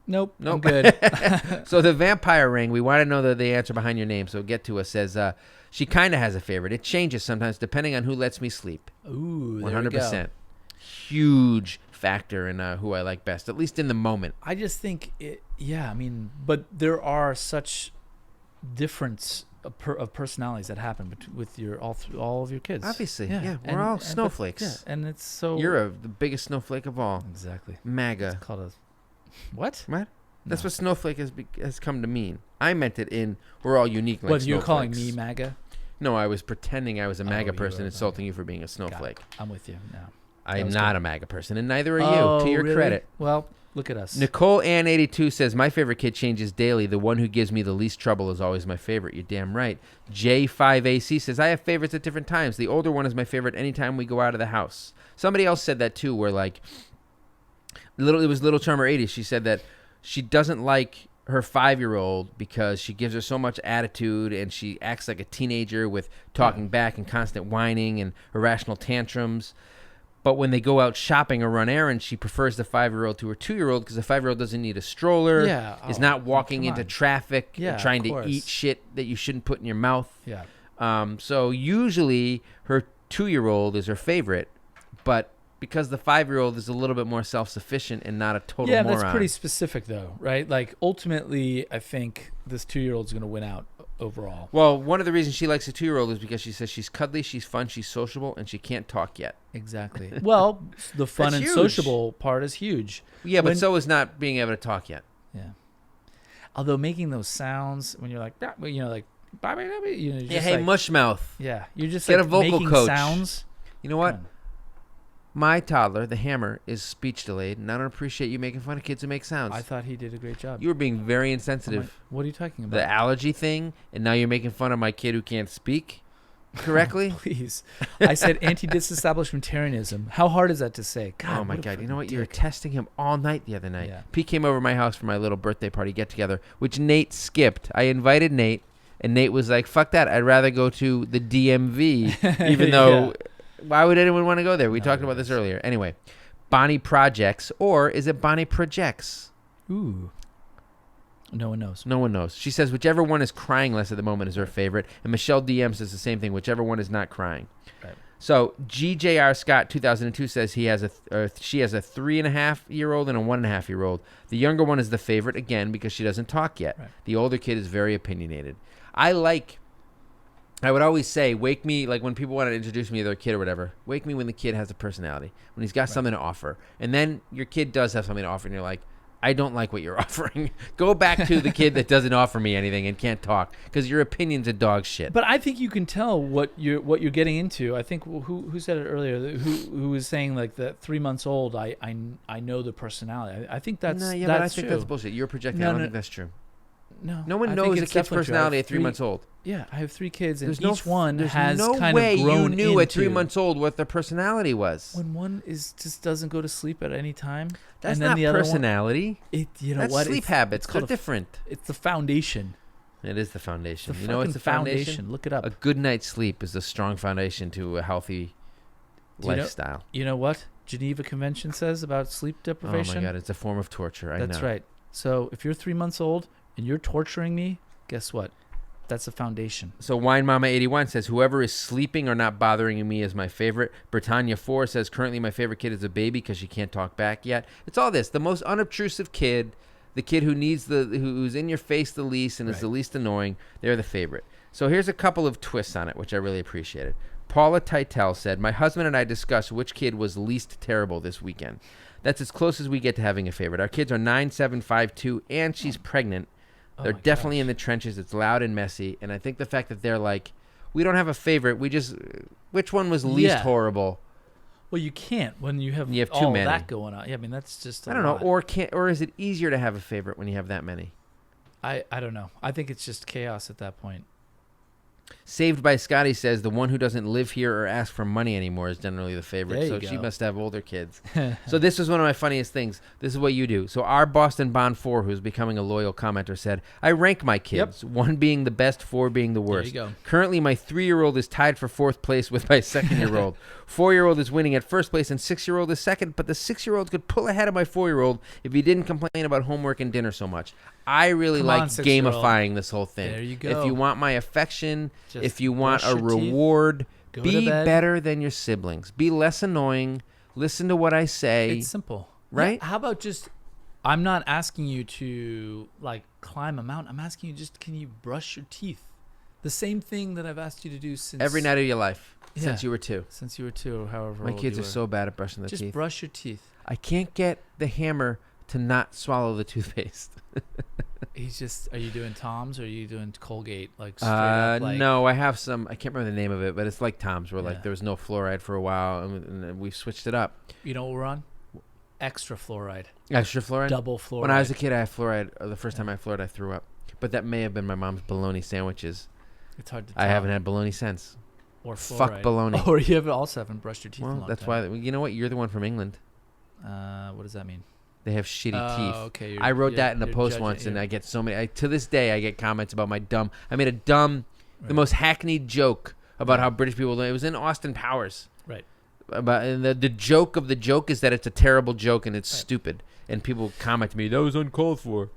Nope. Nope. I'm good. So the vampire ring, we want to know the answer behind your name. So get to us. Says she kind of has a favorite. It changes sometimes depending on who lets me sleep. Ooh, there we go. 100%. Huge factor in who I like best, at least in the moment. I just think it. Yeah, I mean, but there are such difference of personalities that happen with your all of your kids. Obviously, Yeah. we're all snowflakes. Yeah, and it's so. You're the biggest snowflake of all. Exactly. MAGA. It's called a. What? What? That's No. what snowflake has come to mean. I meant it in we're all unique like What, you're calling snowflakes. me MAGA? No, I was pretending I was a MAGA you person, were insulting you for being a Got it. snowflake. I'm with you now. I'm was not good. a MAGA person, and neither are you, Oh, to your really? credit. Well, look at us. Nicole Ann 82 says, my favorite kid changes daily. The one who gives me the least trouble is always my favorite. You're damn right. J5AC says, I have favorites at different times. The older one is my favorite anytime we go out of the house. Somebody else said that too, where like, it was Little Charmer 80. She said that she doesn't like her 5-year-old because she gives her so much attitude and she acts like a teenager with talking back and constant whining and irrational tantrums. But when they go out shopping or run errands, she prefers the 5-year-old to her 2-year-old because the 5-year-old doesn't need a stroller, Yeah. is Oh, not walking come into on. traffic, Yeah, trying of to course. eat shit that you shouldn't put in your mouth. Yeah. So usually her 2-year-old is her favorite, but because the 5-year-old is a little bit more self-sufficient and not a total Yeah, moron. that's pretty specific though, right? Like ultimately, I think this 2-year-old's going to win out overall. Well, one of the reasons she likes a 2-year-old is because she says she's cuddly, she's fun, she's sociable, and she can't talk yet. Exactly. Well, the fun That's and huge. sociable part is huge. Yeah, but When- so is not being able to talk yet. Yeah. Although making those sounds when you're like, you know, like, you know, Yeah, just hey, like, mush mouth. yeah, you're just Get like a vocal making coach. sounds. You know what? Come on. My toddler, the hammer, is speech delayed, and I don't appreciate you making fun of kids who make sounds. I thought he did a great job. You were being very I'm insensitive. like, what are you talking about? The allergy thing, and now you're making fun of my kid who can't speak correctly. Please. I said anti-disestablishmentarianism. How hard is that to say? God, Oh my what a God! You know what? freaking You were dick. testing him all night the other night. Yeah. Pete came over to my house for my little birthday party get together, which Nate skipped. I invited Nate, and Nate was like, "Fuck that! I'd rather go to the DMV." Even though, why would anyone want to go there? We No, talked it about this is. earlier. Anyway, Bonnie Projects, or is it Bonnie Projects? Ooh. No one knows. No one knows. She says whichever one is crying less at the moment is her favorite, and Michelle DM says the same thing. Whichever one is not crying. Right. So GJR Scott 2002 says she has a 3.5-year-old and a 1.5-year-old. The younger one is the favorite again because she doesn't talk yet. Right. The older kid is very opinionated. I would always say, wake me, like when people want to introduce me to their kid or whatever, wake me when the kid has a personality, when he's got something to offer. And then your kid does have something to offer, and you're like, I don't like what you're offering. Go back to the kid that doesn't offer me anything and can't talk because your opinion's a dog shit. But I think you can tell what you're getting into. I think who said it earlier? Who was saying like that 3 months old? I know the personality. I think that's no, yeah, that's but I think true. that's bullshit. You're projecting. No, I don't no. think that's true. No one I knows think a it's kid's definitely true. I personality have at 3 months old. Yeah, I have 3 kids, and There's no each one there's has no kind way of grown you knew at 3 into- months old what their personality was. When one just doesn't go to sleep at any time, That's and then not the other personality. one, you know That's what? sleep It's habits. They're called a- different. It's the foundation. It is the foundation. The You know what's fucking the foundation? Look it up. A good night's sleep is a strong foundation to a healthy Do you know- lifestyle. You know what Geneva Convention says about sleep Oh deprivation? my God, it's a form of torture. I know. That's right. So if you're 3 months old and you're torturing me, guess what? That's a foundation. So Wine Mama 81 says whoever is sleeping or not bothering me is my favorite. Britannia 4 says currently my favorite kid is a baby because she can't talk back yet. It's all this. The most unobtrusive kid, The kid who needs who's in your face the least and is the least annoying, they're the favorite. So here's a couple of twists on it, which I really appreciated. Paula Titel said, "My husband and I discussed which kid was least terrible this weekend. That's as close as we get to having a favorite. Our kids are 9, 7, 5, 2, and she's pregnant. They're definitely in the trenches. It's loud and messy. And I think the fact that they're like, we don't have a favorite. We just, which one was least horrible? Well, you can't when you have too all many. that going on. Yeah, I mean, that's just I don't know. Or is it easier to have a favorite when you have that many? I don't know. I think it's just chaos at that point. Saved by Scotty says the one who doesn't live here or ask for money anymore is generally the favorite. There So you she go. must have older kids. So this was one of my funniest things. This is what you do. So our Boston Bond 4, who's becoming a loyal commenter, said, I rank my kids, 1 being the best, 4 being the worst. There you go. Currently, my 3-year-old is tied for 4th place with my 2nd-year-old. 4-year-old is winning at 1st place, and 6-year-old is 2nd. But the 6-year-old could pull ahead of my 4-year-old if he didn't complain about homework and dinner so much. I really Come like on, 6-year-old. gamifying this whole thing. There you go. If you want my affection, Just if you want brush a your teeth, reward, go be to bed. better than your siblings. Be less annoying. Listen to what I say. It's simple. Right? Yeah, how about just, I'm not asking you to like climb a mountain. I'm asking you just, can you brush your teeth? The same thing that I've asked you to do since Every night of your life Yeah. since you were 2. Since you were 2 or however My old kids you are were. so bad at brushing their Just teeth. brush your teeth. I can't get the hammer to not swallow the toothpaste. He's just, are you doing Tom's or are you doing Colgate? Like straight up like, No, I have some. I can't remember the name of it, but it's like Tom's, where Yeah. like there was no fluoride for a while, and we've switched it up. You know what we're on? Extra fluoride. Extra fluoride. Double fluoride. When I was a kid, I had fluoride. The first time I had fluoride, I threw up. But that may have been my mom's bologna sandwiches. It's hard to tell. I haven't had bologna since. Or fluoride. Fuck bologna. Or you also haven't brushed your teeth in a Well, long that's time. why. You know what? You're the one from England. What does that mean? They have shitty teeth. Okay. I wrote that in a post once, and I get so many. To this day, I get comments about my dumb. I made the most hackneyed joke about how British people. It was in Austin Powers. Right. And the joke of the joke is that it's a terrible joke and it's stupid, and people comment to me, "That was uncalled for."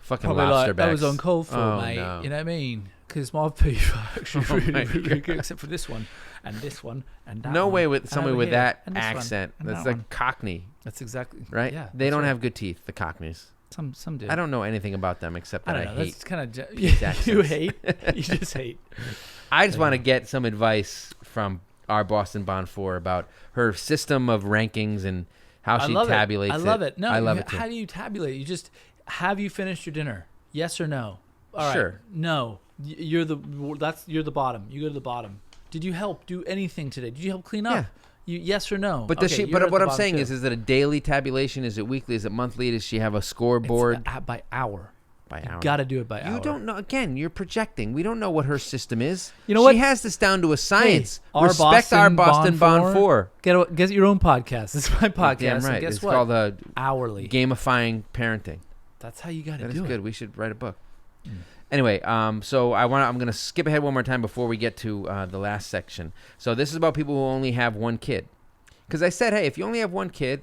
Fucking Probably lobster like, that was backs. uncalled for, Oh, mate. no. You know what I mean? Because my beef are actually Oh really, my really good, God. except for this one and this one and that No one. way with and somebody over with here, that and this one, accent. and That's that like one. Cockney, That's exactly right? Yeah, They that's don't right. have good teeth, the Cockneys. Some do. I don't know anything about them except I that don't I know. hate. That's kind of these you accents. hate. You just hate. I just Yeah. want to get some advice from our Boston Bond 4 about her system of rankings and how she tabulates it. I love it. No, I love it too. How do you tabulate? You just have you finished your dinner? Yes or no? All right. Sure. No. You're the bottom. You go to the bottom. Did you help do anything today? Did you help clean up? Yeah. Yes or no? But does Okay, she? you're But at what the I'm bottom saying too. is it a daily tabulation? Is it weekly? Is it monthly? Does she have a It's, scoreboard by hour. by You hour? got to do it by hour. You don't know. Again, you're projecting. We don't know what her system is. You know she what? has this down to a science. our Respect our Boston Bond 4. Get your own podcast. This is my podcast. Damn And right. guess It's what? called Hourly. gamifying parenting. That's how you got to That do is it. good. We should write a book. Anyway, so I'm going to skip ahead one more time before we get to the last section. So this is about people who only have one kid. Because I said, hey, if you only have one kid,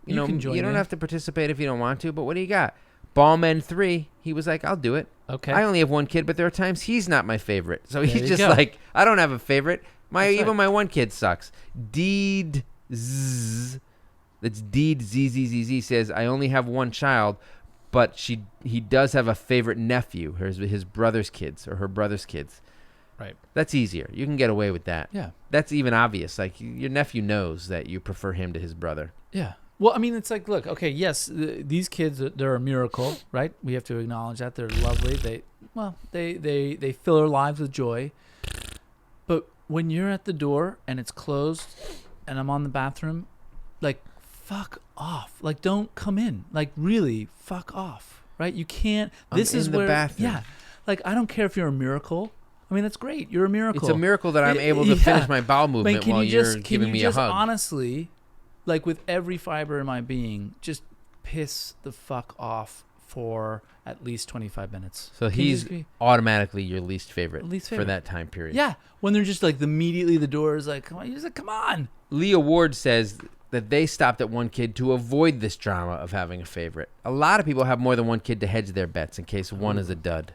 you know, can join you don't in. have to participate if you don't want to. But what do you got? Ballman 3. He was like, I'll do it. Okay. I only have one kid, but there are times he's not my favorite. So There he's you just go. like, I don't have a favorite. That's right. My one kid sucks. Deed Z. That's Deed ZZZZ says, I only have one child, but he does have a favorite nephew, his brother's kids or her brother's kids. Right. That's easier. You can get away with that. Yeah. That's even obvious. Like your nephew knows that you prefer him to his brother. Yeah. Well, I mean, it's like, look, okay, yes, these kids, they're a miracle, right? We have to acknowledge that. They're lovely. They fill our lives with joy. But when you're at the door and it's closed and I'm on the bathroom, like, fuck off. Like, don't come in. Like, really, fuck off, right? You can't. This I'm is in the where, bathroom. yeah. Like, I don't care if you're a miracle. I mean, that's great. You're a miracle. It's a miracle that I'm able to Yeah. finish my bowel Man, movement can while you you're just, giving me a hug. Honestly, like with every fiber in my being, just piss the fuck off for at least 25 minutes. So Can you he's just be- automatically your least favorite, Least for favorite. that time period. yeah, when they're just like immediately the door is like, come on, you're just like, come on. Leah Ward says that they stopped at one kid to avoid this drama of having a favorite. A lot of people have more than one kid to hedge their bets in case one is a dud.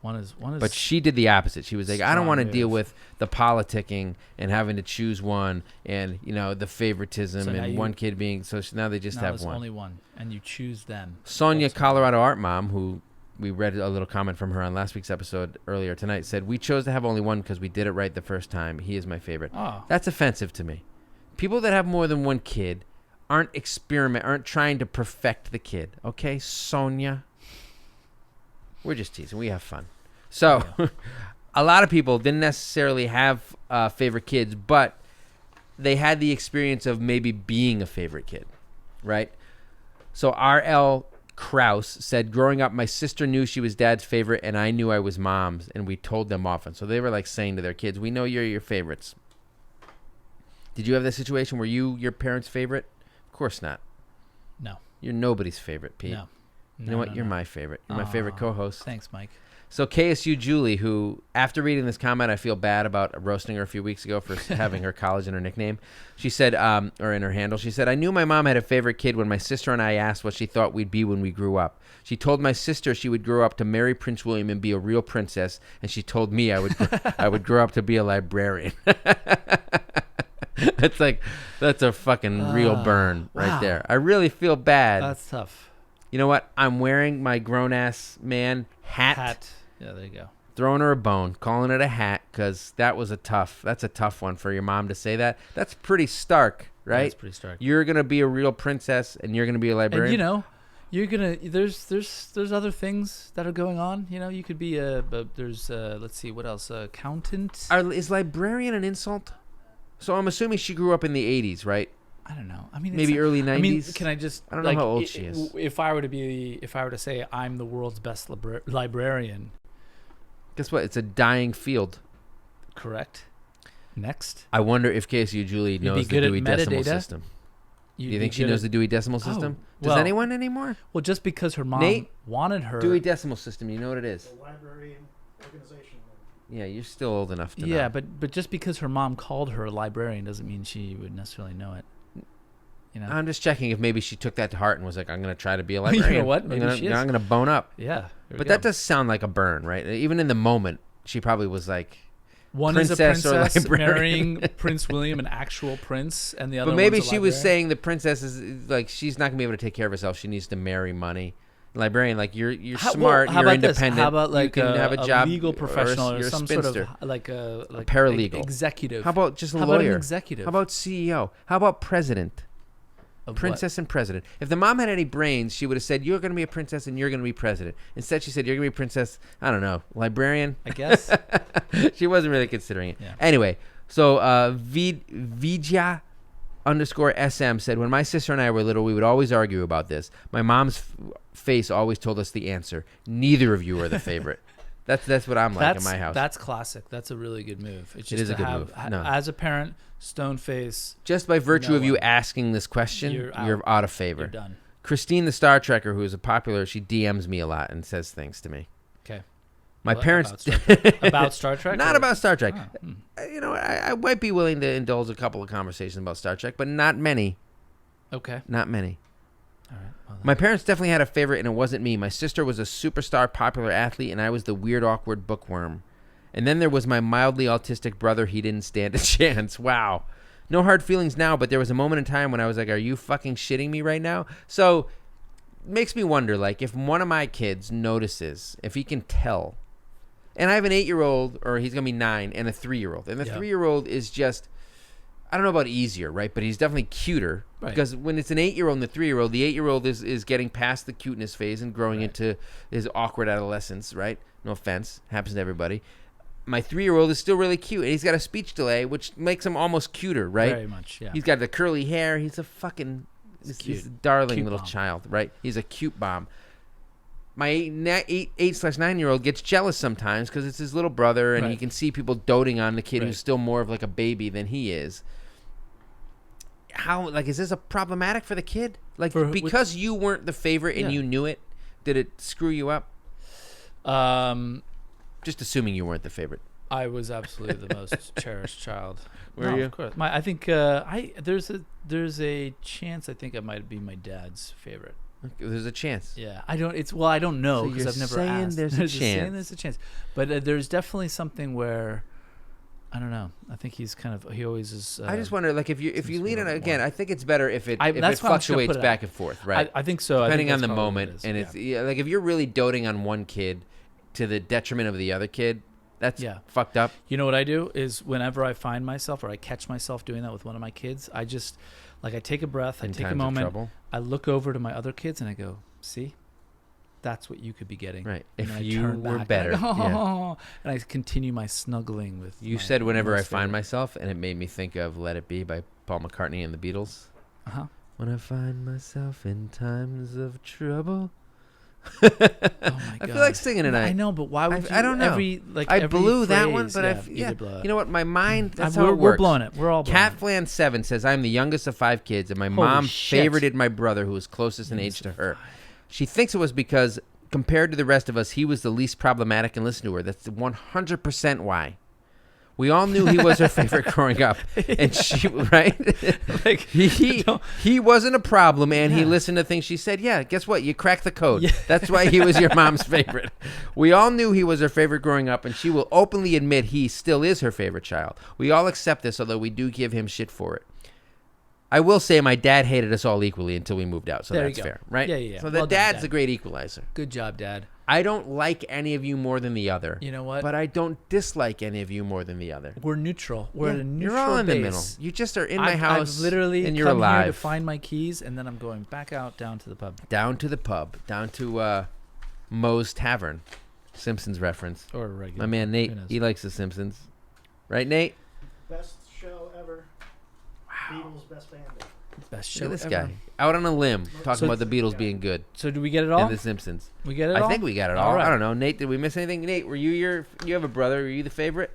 One is. But she did the opposite. She was like, I don't Strong want to move. deal with the politicking and having to choose one and, the favoritism So now and one kid being. So now they just now have there's one. only one, and you choose them. Sonia, Ultimately. Colorado art mom, who we read a little comment from her on last week's episode earlier tonight, said, we chose to have only one because we did it right the first time. He is my favorite. Oh. That's offensive to me. People that have more than one kid aren't trying to perfect the kid. Okay, Sonia? We're just teasing. We have fun. So, a lot of people didn't necessarily have favorite kids, but they had the experience of maybe being a favorite kid, right? So, R.L. Kraus said, growing up, my sister knew she was dad's favorite, and I knew I was mom's, and we told them often. So, they were like saying to their kids, we know you're your favorites. Did you have that situation? Were you your parents' favorite? Of course not. No. You're nobody's favorite, Pete. No. You know what? You're my favorite. You're my favorite co-host. Thanks, Mike. So KSU Julie, who, after reading this comment, I feel bad about roasting her a few weeks ago for having her college in her nickname. She said, or in her handle, she said, I knew my mom had a favorite kid when my sister and I asked what she thought we'd be when we grew up. She told my sister she would grow up to marry Prince William and be a real princess, and she told me I would grow up to be a librarian. That's a fucking real burn right there. I really feel bad. That's tough. You know what? I'm wearing my grown-ass man hat. Yeah, there you go. Throwing her a bone, calling it a hat, because that's a tough one for your mom to say that. That's pretty stark, right? That's pretty stark. You're going to be a real princess, and you're going to be a librarian. And, you're going to, there's other things that are going on. You could be let's see, what else? Accountant? Is librarian an insult? So I'm assuming she grew up in the 80s, right? I don't know. I mean, maybe early 90s. I mean, can I just? I don't know how old she is. If I were to say I'm the world's best librarian, guess what? It's a dying field. Correct. Next. I wonder if KSU Julie knows the Dewey Decimal System. Do you think she knows the Dewey Decimal System? Does anyone anymore? Well, just because her mom wanted her. Dewey Decimal System. You know what it is? The library and organization. Yeah, you're still old enough to know. Yeah, but just because her mom called her a librarian doesn't mean she would necessarily know it. I'm just checking if maybe she took that to heart and was like, I'm going to try to be a librarian. You know what? Maybe she is. I'm going to bone up. Yeah. But that does sound like a burn, right? Even in the moment, she probably was like, one princess is a princess marrying Prince William, an actual prince, and the other. But maybe one's a she was librarian. saying the princess is like, she's not going to be able to take care of herself. She needs to marry money. Librarian, like you're smart, you're independent. How about like you can have a job, legal professional or some sort of like a paralegal, executive? How about just a how lawyer? About an executive? How about CEO? How about president? Of princess and president. If the mom had any brains, she would have said, you're going to be a princess and you're going to be president. Instead, she said, you're going to be a princess, I don't know, librarian? I guess. She wasn't really considering it. Yeah. Anyway, so Vijay_SM said, when my sister and I were little, we would always argue about this. My mom's face always told us the answer. Neither of you are the favorite. That's what I'm like in my house. That's classic. That's a really good move. It's just it is to a good have, move. No. As a parent, stone face. Just by virtue of you asking this question, you're out of favor. You're done. Christine, the Star Trekker, who is a popular, she DMs me a lot and says things to me. Okay. My parents about Star Trek? Not about Star Trek. Oh, I might be willing to indulge a couple of conversations about Star Trek, but not many. Okay. Not many. All right. Well, my parents definitely had a favorite, and it wasn't me. My sister was a superstar popular athlete, and I was the weird, awkward bookworm. And then there was my mildly autistic brother. He didn't stand a chance. Wow. No hard feelings now, but there was a moment in time when I was like, are you fucking shitting me right now? So it makes me wonder, like, if one of my kids notices, if he can tell, and I have an 8-year-old, or he's going to be 9, and a 3-year-old. And the 3-year-old is just, I don't know about easier, right? But he's definitely cuter. Right. Because when it's an 8-year-old and the 3-year-old, the 8-year-old is getting past the cuteness phase and growing into his awkward adolescence, right? No offense. Happens to everybody. My 3-year-old is still really cute, and he's got a speech delay, which makes him almost cuter, right? Very much, yeah. He's got the curly hair. He's a fucking he's a darling cute little bomb. child, right? He's a cute bomb. My 8/9-year-old gets jealous sometimes because it's his little brother, and he can see people doting on the kid who's still more of like a baby than he is. How, like, is this a problematic for the kid? Like, because you weren't the favorite and you knew it, did it screw you up? Just assuming you weren't the favorite. I was absolutely the most cherished child. Were you? Of course. I think there's a chance I think I might be my dad's favorite. There's a chance. Yeah, I don't. It's well, I don't know So because you're I've never saying asked. there's a Just saying chance. there's a chance, but there's definitely something where I don't know. I think he's kind of he always is. I just wonder, like, if you seems lean to it be again, more. I think it's better if it I- if it that's why I'm just gonna fluctuates put it back out. and forth, right? I think so. Depending I on think the that's probably what moment, it is. and it's like if you're really doting on one kid to the detriment of the other kid, that's fucked up. You know what I do is whenever I find myself or I catch myself doing that with one of my kids, I just like I take a breath, I In take a times of moment, trouble. I look over to my other kids and I go, see, that's what you could be getting. Right. And If then I you turn were back better. and I go, Yeah. "Oh," and I continue my snuggling with. You my said whenever I most find favorite. myself, and it made me think of "Let It Be" by Paul McCartney and the Beatles. Uh-huh. When I find myself in times of trouble. Oh my god! I feel like singing tonight. I know, but why would you? I don't know. Every, like, I every blew that one, phrase, but you did blow it. you know what? My mind. That's we're, how it works. We're blowing it. We're all blowing it. Catflan7 says, I'm the youngest of 5 kids, and my Holy mom shit. favorited my brother, who was closest in age Youngest to of her. 5. She thinks it was because, compared to the rest of us, he was the least problematic and listened to her. That's 100% why. We all knew he was her favorite growing up. And she, right? Like, he wasn't a problem, and he Yeah. listened to things she said. Yeah, guess what? You cracked the code. Yeah. That's why he was your mom's favorite. We all knew he was her favorite growing up, and she will openly admit he still is her favorite child. We all accept this, although we do give him shit for it. I will say my dad hated us all equally until we moved out, so There you that's go. fair, right? Yeah, yeah, yeah. So the Well done, dad's Dad. a great equalizer. Good job, Dad. I don't like any of you more than the other. You know what? But I don't dislike any of you more than the other. We're neutral. We're at a neutral You're all in base. the middle. You just are in my I've house, literally and you're come alive. here to find my keys, and then I'm going back out down to the pub. Down to the pub, down to Moe's Tavern, Simpsons reference. Or a My regular. man Nate, Who knows? he likes the Simpsons, right, Nate? Best show ever. Beatles best band ever. Best Look show at this ever. guy out on a limb talking So- about the Beatles being good So do we get it all? and the Simpsons. We get it all? I think we got it All all. right. I don't know, Nate. Did we miss anything? Nate, were you have a brother? Were you the favorite?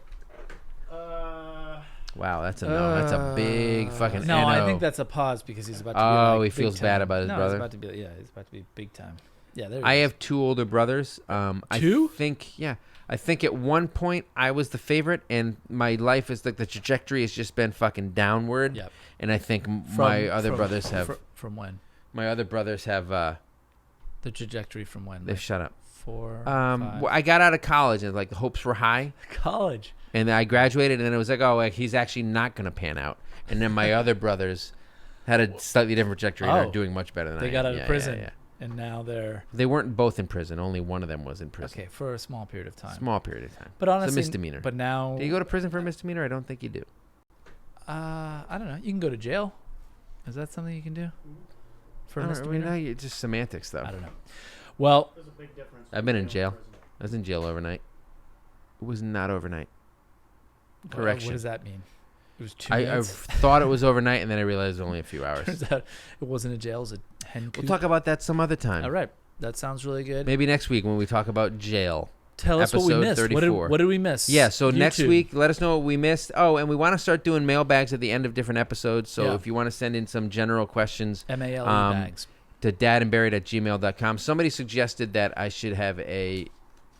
Wow, that's a no. That's a big fucking No, I NO. think that's a pause because he's about to be Oh, like he big feels time. bad about his no, brother? He's about to be, he's about to be big time. Yeah, there he I is. have 2 older brothers. Two? I think at one point I was the favorite, and my life is like the trajectory has just been fucking downward. Yep. And I think my other brothers have. From when? My other brothers have. The trajectory from when? They've shut up. 4, 5. Well, I got out of college and like the hopes were high, College. and then I graduated, and then it was like, oh, like, he's actually not gonna pan out. And then my other brothers had a slightly different trajectory and are Oh. doing much better than I They am. got out of Yeah, prison. yeah. And now they're They weren't both in prison. Only one of them was in prison. okay for a small period of time. Small period of time. But honestly, it's a misdemeanor. But now, Do you go to prison for a misdemeanor? I don't think you do. I don't know. You can go to jail. Is that something you can do for a I don't know, misdemeanor? it's just semantics, though. I don't know. Well, There's a big difference. I've been in between jail. prison. I was in jail overnight. It was not overnight. Correction. What does that mean? It was 2 I minutes. thought it was overnight, and then I realized it was only a few hours. Turns out it wasn't a jail. It was a hen coop. We'll talk about that some other time. All right. That sounds really good. Maybe next week when we talk about jail. Tell us what we episode missed. 34. What did we miss? Yeah, so next YouTube. week, let us know what we missed. Oh, and we want to start doing mailbags at the end of different episodes. So Yeah. if you want to send in some general questions MALE bags. to dadandburied@gmail.com. Somebody suggested that I should have a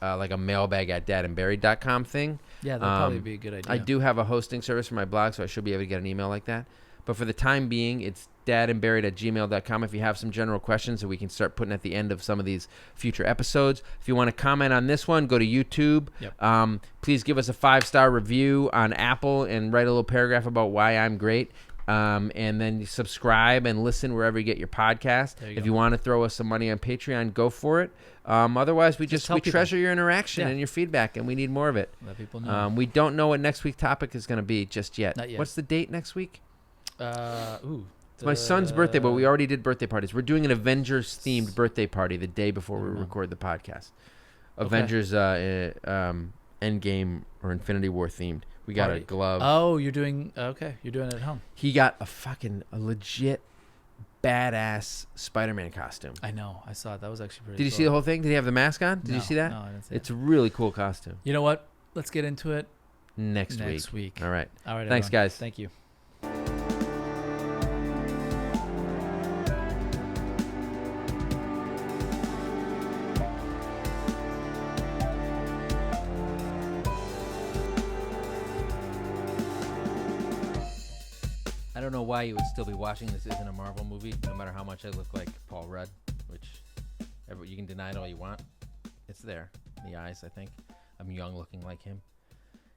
like a mailbag at dadandburied.com thing. Yeah, that'd probably be a good idea. I do have a hosting service for my blog, so I should be able to get an email like that. But for the time being, it's dadandburied@gmail.com if you have some general questions that we can start putting at the end of some of these future episodes. If you want to comment on this one, go to YouTube. Yep. Please give us a 5-star review on Apple and write a little paragraph about why I'm great. And then subscribe and listen wherever you get your podcast. There you If go. you want to throw us some money on Patreon, go for it. Otherwise, we Just tell people. treasure your interaction Yeah. and your feedback, and we need more of it. Let people know. We don't know what next week's topic is going to be just yet. Not yet. What's the date next week? It's It's my son's birthday, but we already did birthday parties. We're doing an Avengers-themed birthday party the day before we record the podcast. Avengers Endgame or Infinity War themed. We got a glove. Oh, you're doing okay. You're doing it at home. He got a legit badass Spider-Man costume. I know. I saw it. That was actually pretty. Did you cool. see the whole thing? Did he have the mask on? Did you No, see that? No, I didn't see It's it. a really cool costume. You know what? Let's get into it Next week. All right. All right. Thanks, everyone. guys. Thank you. I don't know why you would still be watching this isn't a Marvel movie, no matter how much I look like Paul Rudd, which You can deny it all you want. It's there in the eyes, I think. I'm young looking like him.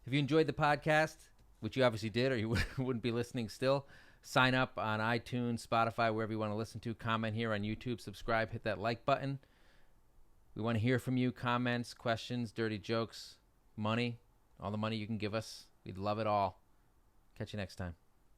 If you enjoyed the podcast, which you obviously did or you wouldn't be listening still, sign up on iTunes, Spotify, wherever you want to listen to. Comment here on YouTube. Subscribe. Hit that like button. We want to hear from you. Comments, questions, dirty jokes, money. All the money you can give us. We'd love it all. Catch you next time.